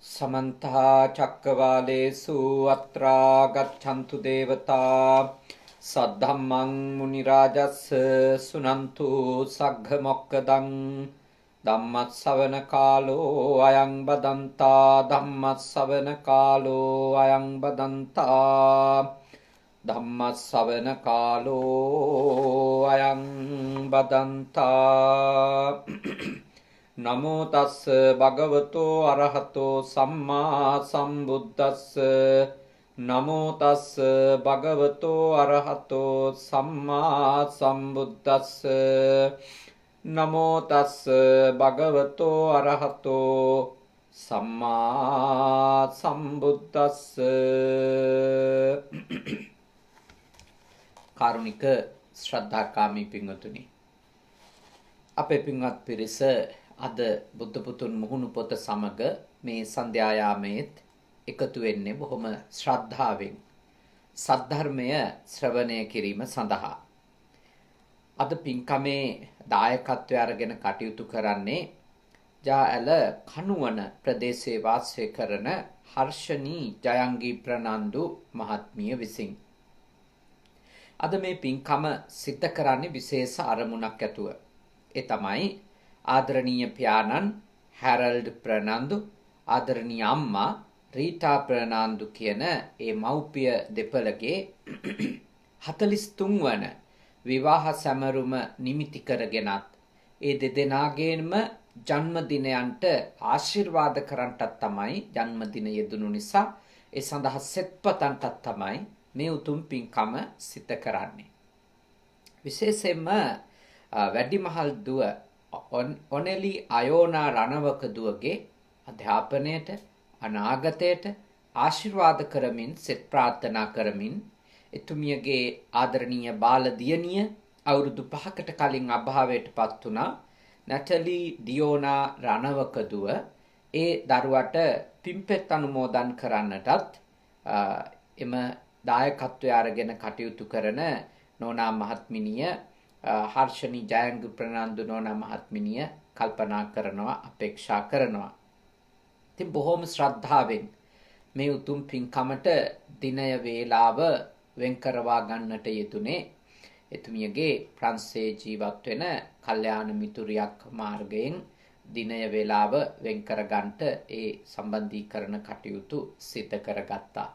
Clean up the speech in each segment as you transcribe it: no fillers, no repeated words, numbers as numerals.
समन्ता चक्रवालेषु अत्रा गच्छन्तु देवता सद्धम्मं मुनिराजस्य सुनन्तु सग्घमोक्कदं धम्मस्सवनकालो अयं बदन्ता धम्मस्सवनकालो अयं बदन्ता धम्मस्सवनकालो अयं बदन्ता नमो तस् भगवतो अरहतो सम्मा सम्बुद्धस्स नमो तस् भगवतो अरहतो सम्मा सम्बुद्धस्स नमो तस् भगवतो अरहतो सम्मा सम्बुद्धस्स කාරුණික ශ්‍රද්ධාකාමී පින්වතුනි අපේ පින්වත් පිරිස අද බුද්ධ පුතුන් මුහුණු පොත සමග මේ සන්ධ්‍යා යාමේත් එකතු වෙන්නේ බොහොම ශ්‍රද්ධාවෙන් සද්ධර්මය ශ්‍රවණය කිරීම සඳහා. අද පින්කමේ දායකත්වය අරගෙන කටයුතු කරන්නේ ජාඇල කණුවන ප්‍රදේශයේ වාසය කරන හර්ෂණී ජයංගී ප්‍රනන්දු මහත්මිය විසින්. අද මේ පින්කම සිද්ධ කරන්නේ විශේෂ අරමුණක් ඇතුව. ඒ තමයි ආදරණීය පියාණන් හැරල්ඩ් ප්‍රනන්දු ආදරණීය අම්මා රීටා ප්‍රනන්දු කියන ඒ මව්පිය දෙපළගේ 43 වන විවාහ සැමරුම නිමිති කරගෙනත් ඒ දෙදෙනාගේම ජන්මදිනයන්ට ආශිර්වාද කරන්නටත් තමයි ජන්මදින යෙදුණු නිසා ඒ සඳහා සෙත්පතන්ටත් තමයි මේ උතුම් පින්කම සිද්ධ කරන්නේ. විශේෂයෙන්ම වැඩිමහල් දුව ඔනෙලි අයෝනා රණවක දුවගේ අධ්‍යාපනයට අනාගතයට ආශිර්වාද කරමින් සෙත් ප්‍රාර්ථනා කරමින් එතුමියගේ ආදරණීය බාල දියණිය අවුරුදු 5කට කලින් අභාවයට පත් වුණා නැටලි ඩියෝනා රණවක දුව ඒ දරුවට පින්පෙත් අනුමෝදන් කරන්නටත් එම දායකත්වය අරගෙන කටයුතු කරන නෝනා මහත්මිනිය හර්ෂණී ජයංග ප්‍රනන්දු නෝනා මහත්මිනිය කල්පනා කරනවා අපේක්ෂා කරනවා. ඉතින් බොහොම ශ්‍රද්ධාවෙන් මේ උතුම් පින්කමට දිනය වේලාව වෙන් කරවා ගන්නට යෙදුනේ එතුමියගේ ප්‍රංශයේ ජීවත් වෙන කල්යාණ මිතුරියක් මාර්ගයෙන් දිනය වේලාව වෙන් කර ගන්නට ඒ සම්බන්ධීකරණ කටයුතු සිදු කරගත්තා.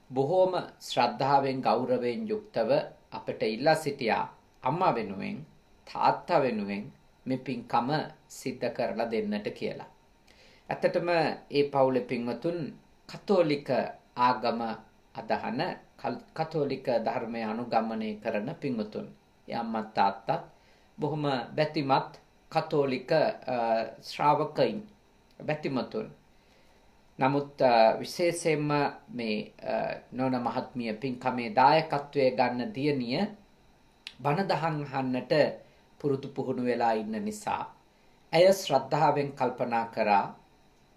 බොහෝම ශ්‍රද්ධාවෙන් ගෞරවයෙන් යුක්තව අපට ඉල්ලා සිටියා අම්මා වෙනුවෙන් තාත්තා වෙනුවෙන් මේ පින්කම සිද්ධ කරලා දෙන්නට කියලා. ඇත්තටම ඒ පවුලේ පින්වතුන් කතෝලික ආගම අදහන කතෝලික ධර්මය අනුගමනය කරන පින්වතුන්. ඒ අම්මා තාත්තා බොහොම බැතිමත් කතෝලික ශ්‍රාවකයින් බැතිමතුන්. නමුත් විශේෂයෙන්ම මේ නෝන මහත්මිය පින්කමේ දායකත්වයේ ගන්න දියණිය බණ දහම් අහන්නට පුරුදු පුහුණු වෙලා ඉන්න නිසා ඇය ශ්‍රද්ධාවෙන් කල්පනා කරා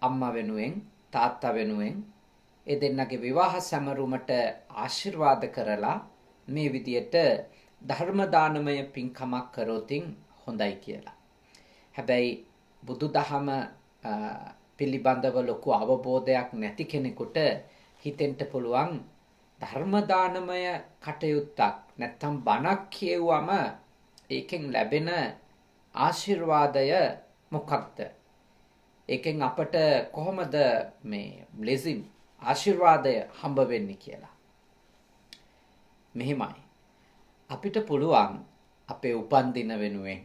අම්මා වෙනුවෙන් තාත්තා වෙනුවෙන් ඒ දෙන්නගේ විවාහ සැමරුමට ආශිර්වාද කරලා මේ විදියට ධර්ම දානමය පින්කමක් කරොතින් හොඳයි කියලා. හැබැයි බුදුදහම පිළිබඳව ලොකු අවබෝධයක් නැති කෙනෙකුට හිතෙන්න පුළුවන් ධර්ම දානමය කටයුත්තක් නැත්තම් බණක් කියවුවම ඒකෙන් ලැබෙන ආශිර්වාදය මොකක්ද? ඒකෙන් අපට කොහොමද මේ බ්ලෙසින් ආශිර්වාදය හම්බ වෙන්නේ කියලා. මෙහෙමයි. අපිට පුළුවන් අපේ උපන්දින වෙනුවෙන්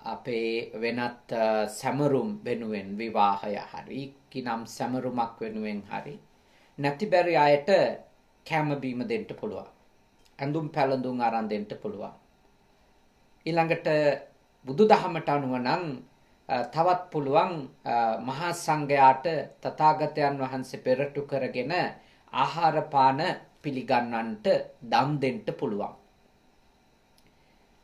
අපේ වෙනත් සැමරුම් වෙනුවෙන් විවාහය හරි කිනම් සැමරුමක් වෙනුවෙන් හරි නැති බැරි අයට කැම බීම දෙන්න පුළුවන්. ඇඳුම් පැළඳුම් අරන් දෙන්න පුළුවන්. ඊළඟට බුදුදහමට අනුව නම් තවත් පුළුවන් මහා සංඝයාට තථාගතයන් වහන්සේ පෙරටු කරගෙන ආහාර පාන පිළිගන්නන්ට දන් දෙන්න පුළුවන්.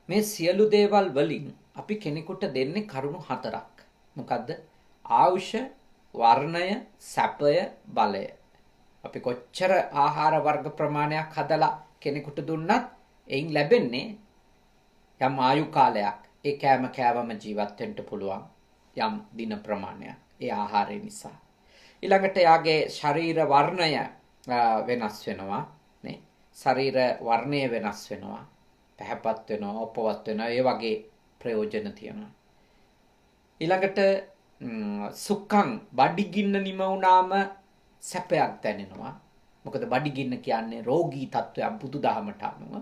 මේ සියලු දේවල් වලින් අපි කෙනෙකුට දෙන්නේ කරුණු 4ක්. මොකද්ද? ආයුෂ, වර්ණය, සැපය, බලය. අපි කොච්චර ආහාර වර්ග ප්‍රමාණයක් හදලා කෙනෙකුට දුන්නත් එයින් ලැබෙන්නේ යම් ආයු කාලයක්. ඒ කෑම කෑවම ජීවත් වෙන්න පුළුවන් යම් දින ප්‍රමාණයක් ඒ ආහාරය නිසා. ඊළඟට යාගේ ශරීර වර්ණය වෙනස් වෙනවා නේ. ශරීර වර්ණය වෙනස් වෙනවා. පැහැපත් වෙනවා, ඔපවත් වෙනවා. ඒ වගේ ප්‍රයෝජන තියෙනවා. ඊළඟට සුඛං බඩගින්න නිම වුණාම සැපයක් දැනෙනවා. මොකද බඩගින්න කියන්නේ රෝගී තත්වයක් බුදුදහමට අනුව.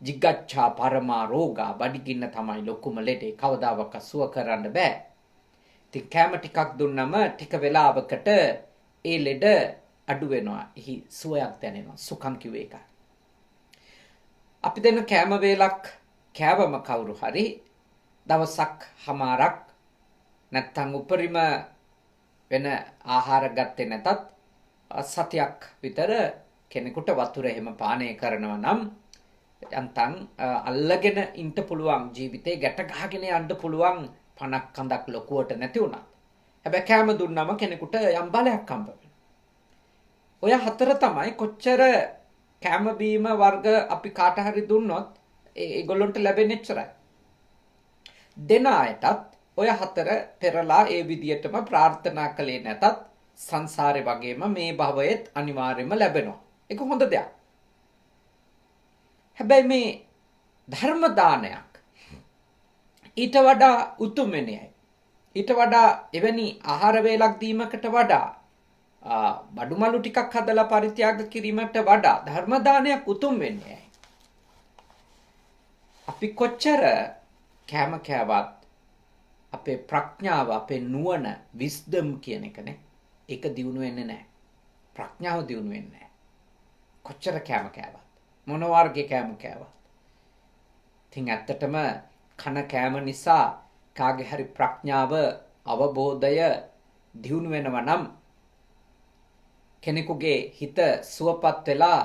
jigaccha parama roga බඩගින්න තමයි ලොකුම ලෙඩේ. කවදාවත් සුව කරන්න බෑ. ඉතින් කැම ටිකක් දුන්නම ටික වෙලාවකට ඒ ලෙඩ අඩු වෙනවා. එහි සුවයක් දැනෙනවා. සුඛං කිව්වේ ඒකයි. අපි දෙන කැම වේලක් කෑවම කවුරු හරි දවසක් හමාරක් නැත්තම් උපරිම වෙන ආහාර ගත්තේ නැතත් සතියක් විතර කෙනෙකුට වතුර එහෙම පානය කරනවා නම් යන්තම් අල්ලගෙන ඉන්න පුළුවන් ජීවිතේ ගැට ගහගෙන යන්න පුළුවන් පණක් කඳක් ලොකුවට නැති වුණා. හැබැයි කැම දුන්නම කෙනෙකුට යම් බලයක් හම්බ වෙනවා. ඔය හතර තමයි කොච්චර කැම බීම වර්ග අපි කාට හරි දුන්නොත් ඒගොල්ලන්ට ලැබෙන්නේ එච්චරයි. දෙන අයටත් ඔය හතර පෙරලා ඒ විදියටම ප්‍රාර්ථනා කළේ නැතත් සංසාරේ වගේම මේ භවයේත් අනිවාර්යයෙන්ම ලැබෙනවා. ඒක හොඳ දෙයක්. හැබැයි මේ ධර්ම දානයක් ඊට වඩා උතුම් වෙන්නේ. ඊට වඩා එවැනි ආහාර වේලක් දීමකට වඩා බඩුමලු ටිකක් හදලා පරිත්‍යාග කිරීමට වඩා ධර්ම දානයක් උතුම් වෙන්නේ. අපි කොච්චර කැම කෑවත් අපේ ප්‍රඥාව, අපේ නුවණ, විස්ඩම් කියන එකනේ. ඒක දියුණු වෙන්නේ නැහැ. ප්‍රඥාව දියුණු වෙන්නේ නැහැ. කොච්චර කැම කෑවත්, මොන වර්ගයේ කැම කෑවත්. ඉතින් ඇත්තටම කන කෑම නිසා කාගේ හරි ප්‍රඥාව, අවබෝධය දියුණු වෙනවා නම් කෙනෙකුගේ හිත සුවපත් වෙලා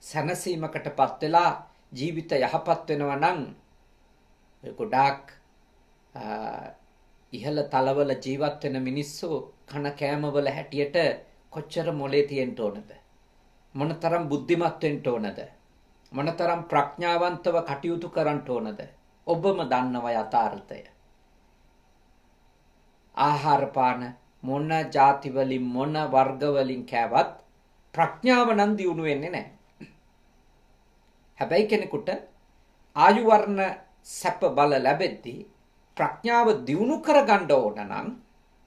සැනසීමකටපත් වෙලා ජීවිත යහපත් වෙනවා නම් ගොඩාක් ඉහළ තලවල ජීවත් වෙන මිනිස්සු කන කෑමවල හැටියට කොච්චර මොලේ තියෙන්න ඕනද? මොනතරම් බුද්ධිමත් වෙන්න ඕනද? මොනතරම් ප්‍රඥාවන්තව කටයුතු කරන්න ඕනද? ඔබම දන්නවා යථාර්ථය. ආහාර පාන මොන ಜಾති වලින් මොන වර්ග වලින් කෑවත් ප්‍රඥාව නම් දියුණු වෙන්නේ නැහැ. හැබැයි කෙනෙකුට ආයු වර්ණ සැප බල ලැබෙද්දී ප්‍රඥාව දියුණු කරගන්න ඕන නම්,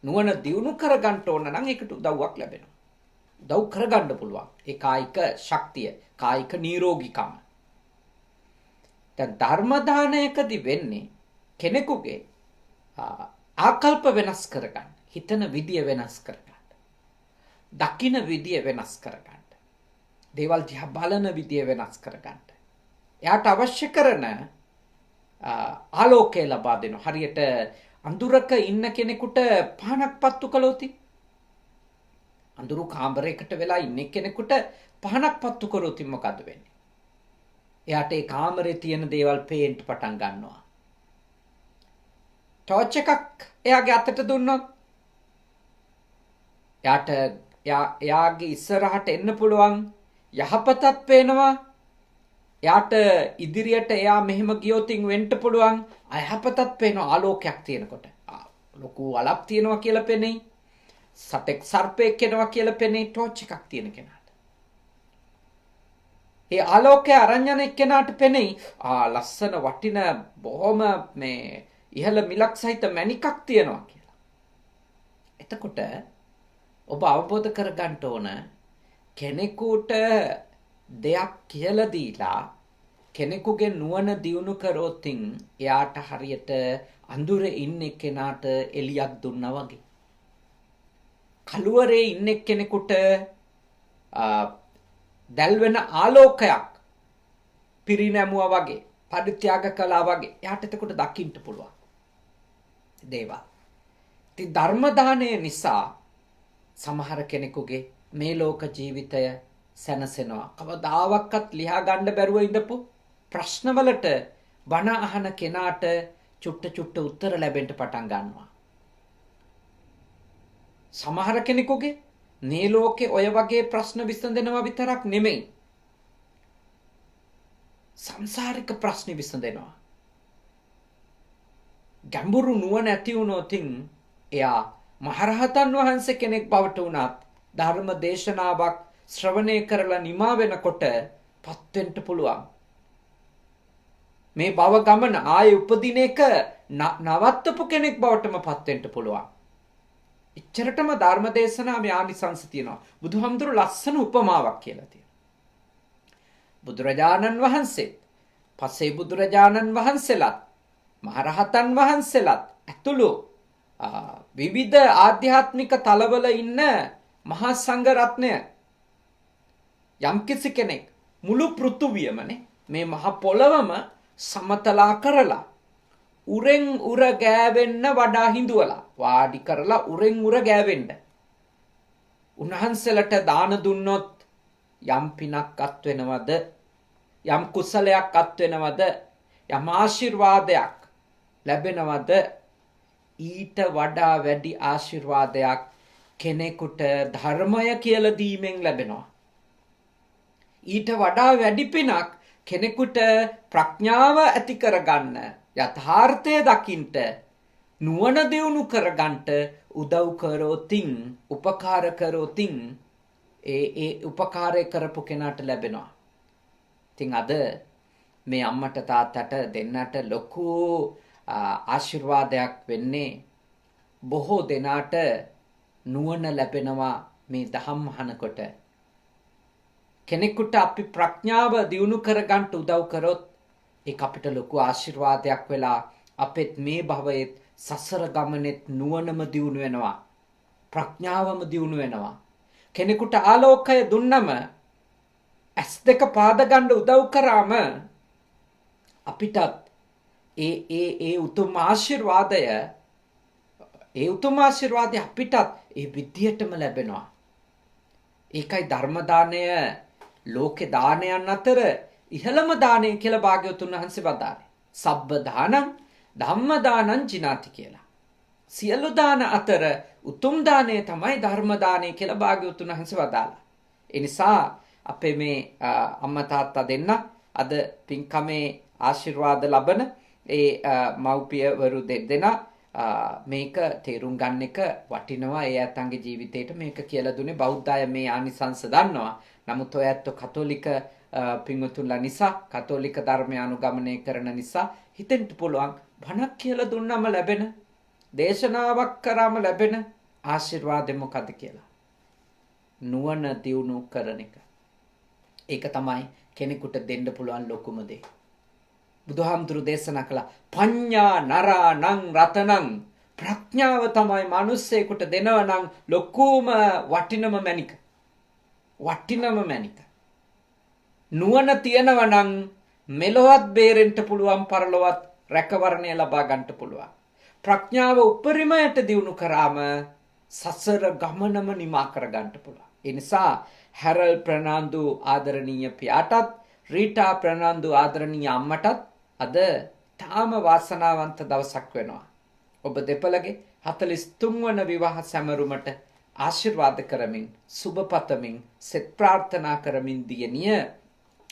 නුවණ දියුණු කරගන්න ඕන නම් ඒකට උදව්වක් ලැබෙනවා. උදව් කරගන්න පුළුවන්. ඒ කායික ශක්තිය, කායික නිරෝගීකම. දැන් ධර්ම දානයකදී වෙන්නේ කෙනෙකුගේ ආකල්ප වෙනස් කරගන්න, හිතන විදිය වෙනස් කරගන්න, දකින විදිය වෙනස් කරගන්න, දේවල් දිහා බලන විදිය වෙනස් කරගන්න. එයාට අවශ්‍ය කරන ආලෝකය ලබා දෙනවා. හරියට අඳුරක ඉන්න කෙනෙකුට පහනක් පත්තු කළොත්, අඳුරු කාමරයකට වෙලා ඉන්න කෙනෙකුට පහනක් පත්තු කරොත් මොකද වෙන්නේ? එයාට ඒ කාමරේ තියෙන දේවල් පේන්න පටන් ගන්නවා. ටෝච් එකක් එයාගේ අතට දුන්නොත් එයාගේ ඉස්සරහට එන්න පුළුවන් යහපතක් පේනවා. එයාට ඉදිරියට එයා මෙහෙම ගියොතින් වෙන්න පුළුවන් අයහපතක් පේනවා. ආලෝකයක් තියෙනකොට ලොකු වලක් තියෙනවා කියලා පෙනෙයි. සතෙක් සර්පෙක් එනවා කියලා පෙනෙයි ටෝච් එකක් තියෙන කෙනාට. ඒ ආලෝකය අරන් යන එක්කෙනාට පෙනෙයි ලස්සන වටින බොහොම මේ ඉහළ මිලක් සහිත මණිකක් තියෙනවා කියලා. එතකොට ඔබ අවබෝධ කරගන්න ඕන කෙනෙකුට දෙයක් කියලා දීලා කෙනෙකුගේ නුවණ දියුණු කරොත් එයාට හරියට අඳුරේ ඉන්න කෙනාට එළියක් දුන්නා වගේ. කළුවරේ ඉන්න කෙනෙකුට දැල්වෙන ආලෝකයක් පිරිනැමුවා වගේ, පරිත්‍යාග කළා වගේ එයාට එතකොට දකින්න පුළුවන් දේවල්. ඉතින් ධර්ම දානය නිසා සමහර කෙනෙකුගේ මේ ලෝක ජීවිතය සැනසෙනවා. කවදාවත් ලියා ගන්න බැරුව ඉඳපු ප්‍රශ්නවලට බණ අහන කෙනාට චුට්ට උත්තර ලැබෙන්න පටන් ගන්නවා. සමහර කෙනෙකුගේ මේ ලෝකේ ඔය වගේ ප්‍රශ්න විසඳෙනවා විතරක් නෙමෙයි, සංසාරික ප්‍රශ්න විසඳෙනවා. ගැඹුරු නුවණ ඇති වුණොත් එයා මහරහතන් වහන්සේ කෙනෙක් බවට වුණත් ධර්ම දේශනාවක් ශ්‍රවණය කරලා නිමා වෙනකොට පත් වෙන්න පුළුවන්. මේ භව ගමන ආයේ උපදින එක නවත්තපු කෙනෙක් බවටම පත් වෙන්න පුළුවන්. එච්චරටම ධර්ම දේශනාවේ ආනිසංස තියෙනවා. බුදුහාමුදුරු ලස්සන උපමාවක් කියලා තියෙනවා. බුදුරජාණන් වහන්සේ, පසේ බුදුරජාණන් වහන්සේලාත්, මහරහතන් වහන්සේලාත් ඇතුළු විවිධ ආධ්‍යාත්මික තලවල ඉන්න මහා සංඝ රත්නය යම්කිසි කෙනෙක් මුළු පෘථුවියමනේ මේ මහ පොළවම සමතලා කරලා උරෙන් උර ගෑවෙන්න වඩා හිඳුවලා වාඩි කරලා උරෙන් උර ගෑවෙන්න උන්වහන්සේලට දාන දුන්නොත් යම් පිනක් අත් වෙනවද, යම් කුසලයක් අත් වෙනවද, යම් ආශිර්වාදයක් ලැබෙනවද, ඊට වඩා වැඩි ආශිර්වාදයක් කෙනෙකුට ධර්මය කියලා දීමෙන් ලැබෙනවා. ඊට වඩා වැඩි පිනක් කෙනෙකුට ප්‍රඥාව ඇති කරගන්න, යථාර්ථය දකින්ට, නුවණ දියුණු කරගන්නට උදව් කරෝතින්, උපකාර කරෝතින් ඒ උපකාරය කරපු කෙනාට ලැබෙනවා. ඉතින් අද මේ අම්මට තාත්තට දෙන්නට ලොකු ආශිර්වාදයක් වෙන්නේ බොහෝ දෙනාට නුවණ ලැබෙනවා මේ දහම් අහනකොට. කෙනෙකුට අපි ප්‍රඥාව දියුණු කරගන්න උදව් කරොත් ඒක අපිට ලොකු ආශිර්වාදයක් වෙලා අපෙත් මේ භවයේත් සසර ගමනේත් නුවණම දියුණු වෙනවා, ප්‍රඥාවම දියුණු වෙනවා. කෙනෙකුට ආලෝකය දුන්නම ඇස් දෙක පාද ගන්න උදව් කරාම අපිටත් ඒ උතුම් ආශිර්වාදය අපිටත් ඒ විදියටම ලැබෙනවා. ඒකයි ධර්ම දාණය ලෝකේ දානයන් අතර ඉහළම දානය කියලා භාග්‍යවතුන් වහන්සේ වදාළේ. සබ්බ දානං ධම්ම දානං ජිනාති කියලා. සියලු දාන අතර උතුම් දානය තමයි ධර්ම දානය කියලා භාග්‍යවතුන් වහන්සේ වදාළා. ඒ නිසා අපේ මේ අම්මා තාත්තා දෙන්න අද පින්කමේ ආශිර්වාද ලබන ඒ මව්පියවරු දෙදෙනා මේක තේරුම් ගන්න එක වටිනවා. ඒ ඇත්තන්ගේ ජීවිතේට මේක කියලා දුන්නේ බෞද්ධ අය මේ ආනිසංස දන්නවා. නමුත් ඔය ඇත්ත කතෝලික පින්වතුන්ලා නිසා, කතෝලික ධර්මය අනුගමනය කරන නිසා හිතෙන්න පුළුවන් බණක් කියලා දුන්නම ලැබෙන, දේශනාවක් කරාම ලැබෙන ආශිර්වාදෙ මොකද කියලා. නුවණ දියුණු කරන එක. ඒක තමයි කෙනෙකුට දෙන්න පුළුවන් ලොකුම දේ. බුදුහාමුදුරු දේශනා කළා පඤ්ඤා නරාණං රතනං, ප්‍රඥාව තමයි මිනිස්සෙකුට දෙනවා නම් ලොකුම වටිනම මණික. නුවණ තියනවා නම් මෙලොවත් බේරෙන්න පුළුවන්, පරලොවත් රැකවරණය ලබා ගන්නට පුළුවන්. ප්‍රඥාව උපරිමයට දියුණු කරාම සසර ගමනම නිමා කර ගන්නට පුළුවන්. ඒ නිසා හැරල් ප්‍රනාන්දු ආදරණීය පියාටත්, රීටා ප්‍රනාන්දු ආදරණීය අම්මටත් අද තාම වාසනාවන්ත දවසක් වෙනවා. ඔබ දෙපළගේ 43 වන විවාහ සැමරුමට ආශිර්වාද කරමින්, සුබ පතමින්, සෙත් ප්‍රාර්ථනා කරමින් දියණිය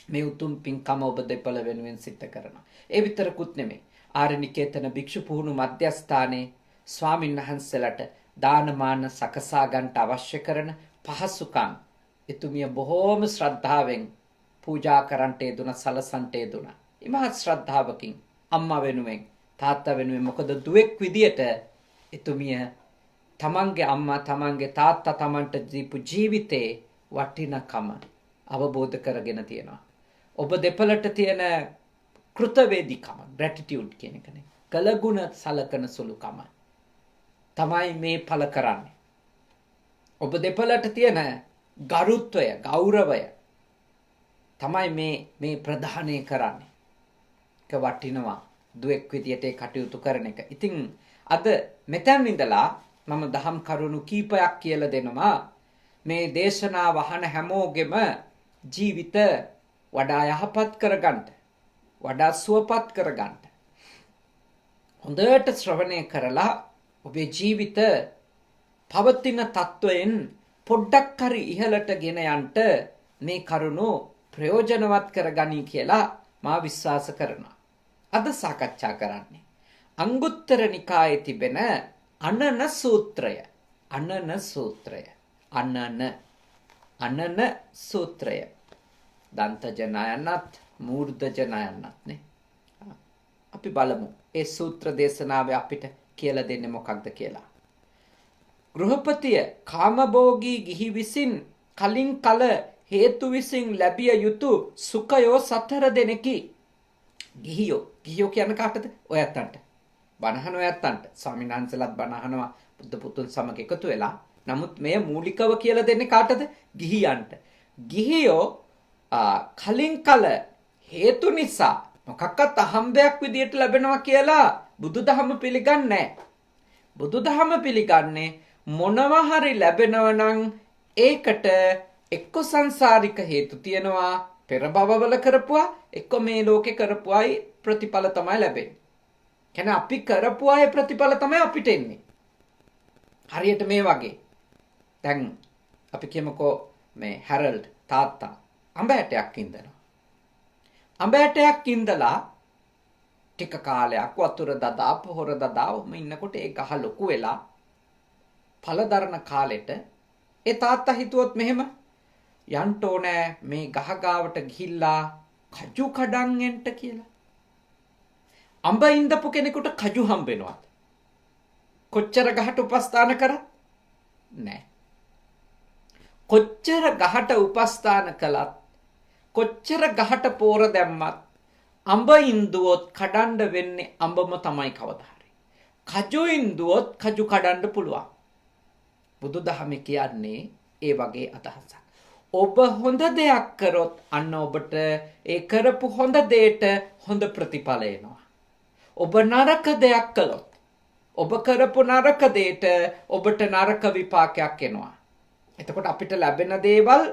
මේ උතුම් පින්කම ඔබ දෙපළ වෙනුවෙන් සිද්ධ කරනවා. ඒ විතරකුත් නෙමෙයි. ආරණිකේතන භික්ෂු පුහුණු මධ්‍යස්ථානයේ ස්වාමින්වහන්සේලාට දානමාන සකසා ගන්නට අවශ්‍ය කරන පහසුකම් එතුමිය බොහෝම ශ්‍රද්ධාවෙන් පූජා කරන්නට යෙදුණ, සලසන්නට යෙදුණ. ඉමහත් ශ්‍රද්ධාවකින් අම්මා වෙනුවෙන්, තාත්තා වෙනුවෙන්, මොකද දුවෙක් විදියට එතුමිය තමන්ගේ අම්මා, තමන්ගේ තාත්තා තමන්ට දීපු ජීවිතේ වටිනකම අවබෝධ කරගෙන තියෙනවා. ඔබ දෙපළට තියෙන කෘතවේදීකම, ග්‍රැටිටියුඩ් කියන එකනේ. කළගුණ සලකන සුළුකම තමයි මේ ඵල කරන්නේ. ඔබ දෙපළට තියෙන ගරුත්වය, ගෞරවය තමයි මේ ප්‍රධානය කරන්නේ. ඒක වටිනවා දුවෙක් විදියට කටයුතු කරන එක. ඉතින් අද මෙතන ඉඳලා මම දහම් කරුණු කීපයක් කියලා දෙනවා. මේ දේශනාව අහන හැමෝගෙම ජීවිත වඩා යහපත් කරගන්න, වඩා සුවපත් කරගන්න. හොඳට ශ්‍රවණය කරලා ඔබේ ජීවිත පවතින තත්වයෙන් පොඩ්ඩක් හරි ඉහළට ගෙන යන්න මේ කරුණු ප්‍රයෝජනවත් කරගනී කියලා මා විශ්වාස කරනවා. අද සාකච්ඡා කරන්නේ අංගුත්තර නිකායේ තිබෙන අනන සූත්‍රය. අනන සූත්‍රය. අනන සූත්‍රය. දන්තජ නයන්නත් මූර්ධජ නයන්නත් නේ. අපි බලමු ඒ සූත්‍ර දේශනාවේ අපිට කියලා දෙන්නේ මොකක්ද කියලා. ගෘහපතිය කාමභෝගී ගිහි විසින් කලින් කල හේතු විසින් ලැබිය යුතු සුඛයෝ සතර දෙනෙකි. ගිහියෝ කියන කාටද? ඔය ඇත්තන්ට. බණහන ඔය ඇත්තන්ට. ස්වාමීන් වහන්සේලාත් බණහනවා බුද්ධ පුතුන් සමග එකතු වෙලා. නමුත් මෙය මූලිකව කියලා දෙන්නේ කාටද? ගිහියන්ට. ගිහියෝ කලින් කල හේතු නිසා මොකක්වත් අහම්බයක් විදියට ලැබෙනවා කියලා බුදුදහම පිළිගන්නේ නැහැ. බුදුදහම පිළිගන්නේ මොනවා හරි ලැබෙනවා නම් ඒකට එක්ක සංසාරික හේතු තියෙනවා පෙර භවවල කරපුවා, එක්ක මේ ලෝකේ කරපුවායි ප්‍රතිඵල තමයි ලැබෙන්නේ. කියන්නේ අපි කරපුවායේ ප්‍රතිඵල තමයි අපිට එන්නේ. හරියට මේ වගේ. දැන් අපි කියමුකෝ මේ හැරල්ඩ් තාත්තා අඹ ඇටයක් ඉඳනවා. අඹ ඇටයක් ඉඳලා ටික කාලයක් වතුර දදා පොහොර දදා ඔහම ඉන්නකොට ඒ ගහ ලොකු වෙලා ඵල දරන කාලෙට ඒ තාත්තා හිතුවොත් මෙහෙම යන්න ඕනේ මේ ගහ ගාවට ගිහිල්ලා කජු කඩන් එන්න කියලා. අඹ ඉඳපු කෙනෙකුට කජු හම්බ වෙනවද? කොච්චර ගහට උපස්ථාන කරත් නැහැ. කොච්චර ගහට උපස්ථාන කළත් කොච්චර ගහට පෝර දැම්මත් අඹ ඉන්දුවොත් කඩන්න වෙන්නේ අඹම තමයි කවදා හරි. කජු ඉන්දුවොත් කජු කඩන්න පුළුවන්. බුදුදහමේ කියන්නේ ඒ වගේ අදහසක්. ඔබ හොඳ දෙයක් කරොත් අන්න ඔබට ඒ කරපු හොඳ දෙයට හොඳ ප්‍රතිඵල එනවා. ඔබ නරක දෙයක් කළොත් ඔබ කරපු නරක දෙයට ඔබට නරක විපාකයක් එනවා. එතකොට අපිට ලැබෙන දේවල්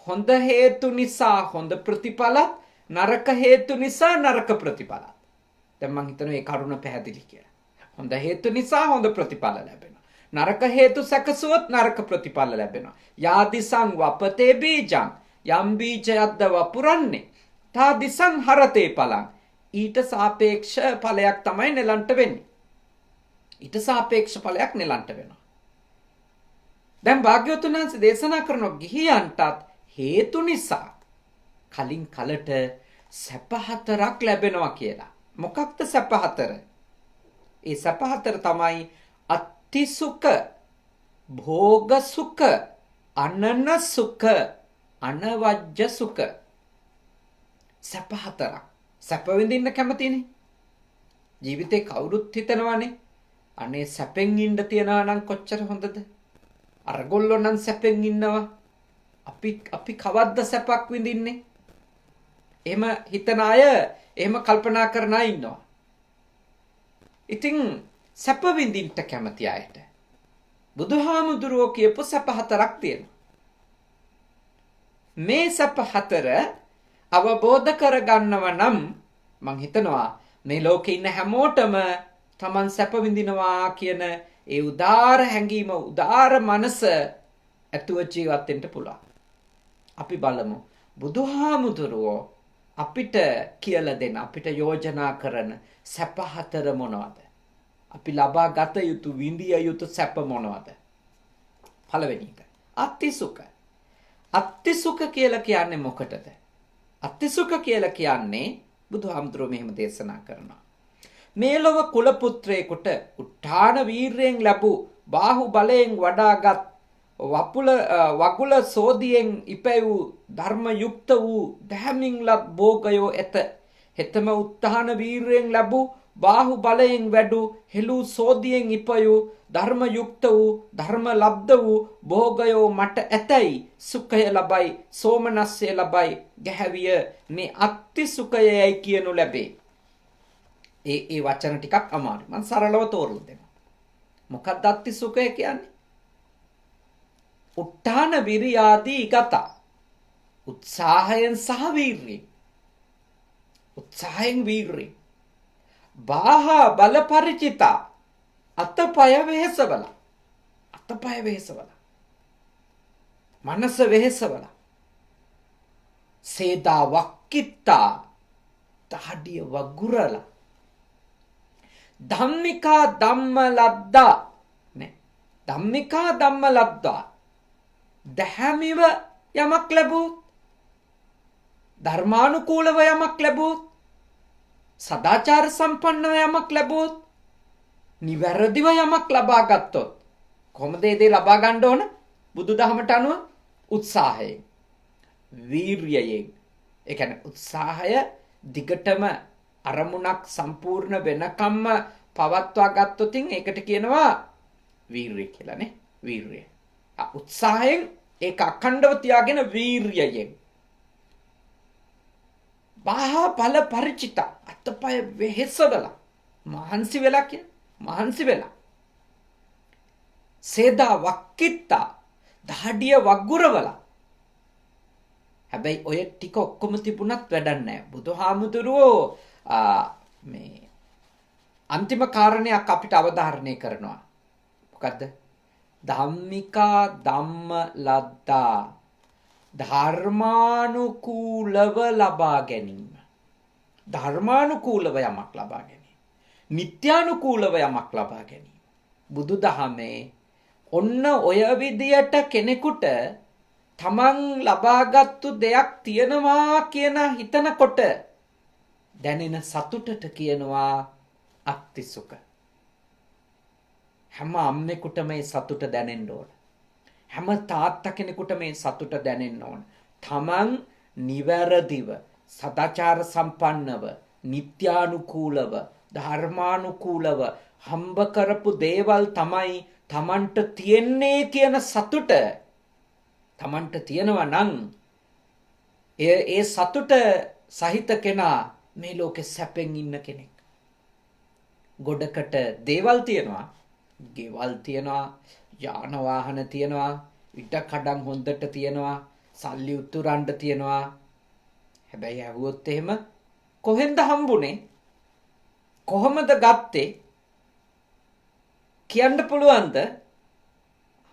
හොඳ හේතු නිසා හොඳ ප්‍රතිඵලත්, නරක හේතු නිසා නරක ප්‍රතිඵලත්. දැන් මම හිතනවා මේ කරුණ පැහැදිලි කියලා. හොඳ හේතු නිසා හොඳ ප්‍රතිඵල ලැබෙනවා. නරක හේතු සැකසුවොත් නරක ප්‍රතිඵල ලැබෙනවා. යාදිසං වපතේ බීජං යම් බීජයක්ද වපුරන්නේ තා දිසං හරතේ පලං. ඊට සාපේක්ෂ ඵලයක් තමයි නෙලන්ට වෙන්නේ. ඊට සාපේක්ෂ ඵලයක් නෙලන්ට වෙනවා. දැන් භාග්‍යවතුන් වහන්සේ දේශනා කරන ගිහියන්ටත් හේතු නිසා කලින් කලට සැප හතරක් ලැබෙනවා කියලා. මොකක්ද සැප හතර? ඒ සැප හතර තමයි අත්ති සුඛ, භෝග සුඛ, අනන සුඛ, අනවජ්‍ය සුඛ. සැප හතරක්. සැප විඳින්න කැමතිනේ. ජීවිතේ කවුරුත් හිතනවානේ අනේ සැපෙන් ඉන්න තියනවා නම් කොච්චර හොඳද? අරගොල්ලෝ නම් සැපෙන් ඉන්නවා. අපි කවද්ද සැපක් විඳින්නේ? එහෙම හිතන අය, එහෙම කල්පනා කරන අය ඉන්නවා. ඉතින් සැප විඳින්න කැමති අයට බුදුහාමුදුරුවෝ කියපු සැප හතරක් තියෙනවා. මේ සැප හතර අවබෝධ කරගන්නව නම් මං හිතනවා මේ ලෝකේ ඉන්න හැමෝටම Taman සැප විඳිනවා කියන ඒ උදාර හැඟීම, උදාර මනස ඇතුව ජීවත් වෙන්න පුළුවන්. අපි බලමු බුදුහාමුදුරුවෝ අපිට කියලා දෙන, අපිට යෝජනා කරන සැප හතර මොනවද? අපි ලබා ගත යුතු, විඳිය යුතු සැප මොනවද? පළවෙනි එක අත්ති සුඛ. අත්ති සුඛ කියලා කියන්නේ මොකටද? අත්ති සුඛ කියලා කියන්නේ බුදුහාමුදුරුවෝ මෙහෙම දේශනා කරනවා. මේ ලොව කුල පුත්‍රයෙකුට උත්හාන වීරයෙන් ලැබූ බාහු බලයෙන් වඩාගත් වකුල සෝදියෙන් ඉපැවූ ධර්ම යුක්ත වූ දැහැමින්ලත් භෝගයෝ ඇත. හෙතම උත්හාන වීරයෙන් ලැබූ බාහු බලයෙන් වැඩූ හෙළූ සෝදියෙන් ඉපයූ ධර්ම යුක්ත වූ ධර්ම ලබ්ධ වූ භෝගයෝ මට ඇතැයි සුඛය ලබයි, සෝමනස්සය ලබයි, ගැහැවිය මේ අත්ති සුඛයයි කියනු ලැබේ. ඒ වචන ටිකක් අමාරුයි. මම සරලව තෝරලා දෙනවා. මොකක්ද අත්ති සුඛය කියන්නේ? උත්හාන විරියාදී ගත. උත්සාහයෙන් සහ වීර්යයෙන්. උත්සාහයෙන් වීර්යයෙන්. බාහා බල පරිචිතා. අතපය වෙහෙසවල. අතපය වෙහෙසවල. මනස වෙහෙසවල. සේදා වක්කිත්තා. දහඩිය වගුරලා. ධම්මිකා ධම්ම ලද්දා නේ ධම්මිකා ධම්ම ලබ්ධා. දැහැමිව යමක් ලැබුවොත්, ධර්මානුකූලව යමක් ලැබුවොත්, සදාචාර සම්පන්නව යමක් ලැබුවොත්, නිවැරදිව යමක් ලබා ගත්තොත් කොහොමද ඒ දේ ලබා ගන්න ඕන? බුදුදහමට අනුව උත්සාහයෙන්, වීර්යයෙන්. ඒ කියන්නේ උත්සාහය දිගටම අරමුණක් සම්පූර්ණ වෙනකම්ම පවත්වා ගත්තොතින් ඒකට කියනවා වීර්යය කියලා නේ. වීර්යය. උත්සාහයෙන් ඒක අඛණ්ඩව තියාගෙන වීර්යයෙන්. බාහා ඵල පරිචිත අත්පය වෙහෙසවලා මහන්සි වෙලා කියන මහන්සි වෙලා සේදා වක්කිත්තා දහඩිය වග්ගුරවලා. හැබැයි ඔය ටික ඔක්කොම තිබුණත් වැඩක් නැහැ. බුදුහාමුදුරුවෝ මේ අන්තිම කාරණයක් අපිට අවධාරණය කරනවා. මොකද්ද? ධම්මිකා ධම්ම ලද්දා. ධර්මානුකූලව ලබා ගැනීම. ධර්මානුකූලව යමක් ලබා ගැනීම. නිත්‍යානුකූලව යමක් ලබා ගැනීම. බුදුදහමේ ඔන්න ඔය විදියට කෙනෙකුට තමන් ලබාගත්තු දෙයක් තියනවා කියන හිතනකොට දැනෙන සතුටට කියනවා අත්තිසුඛ. හැම අම්මෙකුට මේ සතුට දැනෙන්න ඕන. හැම තාත්තා කෙනෙකුට මේ සතුට දැනෙන්න ඕන. තමන් නිවැරදිව, සදාචාර සම්පන්නව, නිත්‍යානුකූලව, ධර්මානුකූලව හම්බ කරපු දේවල් තමයි තමන්ට තියෙන්නේ කියන සතුට තමන්ට තියෙනවා නම් ඒ සතුට සහිත කෙනා මේ ලෝකෙ සැපෙන් ඉන්න කෙනෙක්. ගොඩකට දේවල් තියෙනවා, ගෙවල් තියෙනවා, යාන වාහන තියෙනවා, ඉඩ කඩම් හොඳට තියෙනවා, සල්ලි උතුරන්න තියෙනවා. හැබැයි ඇහුවොත් එහෙම කොහෙන්ද හම්බුනේ? කොහොමද ගත්තේ? කියන්න පුළුවන්ද?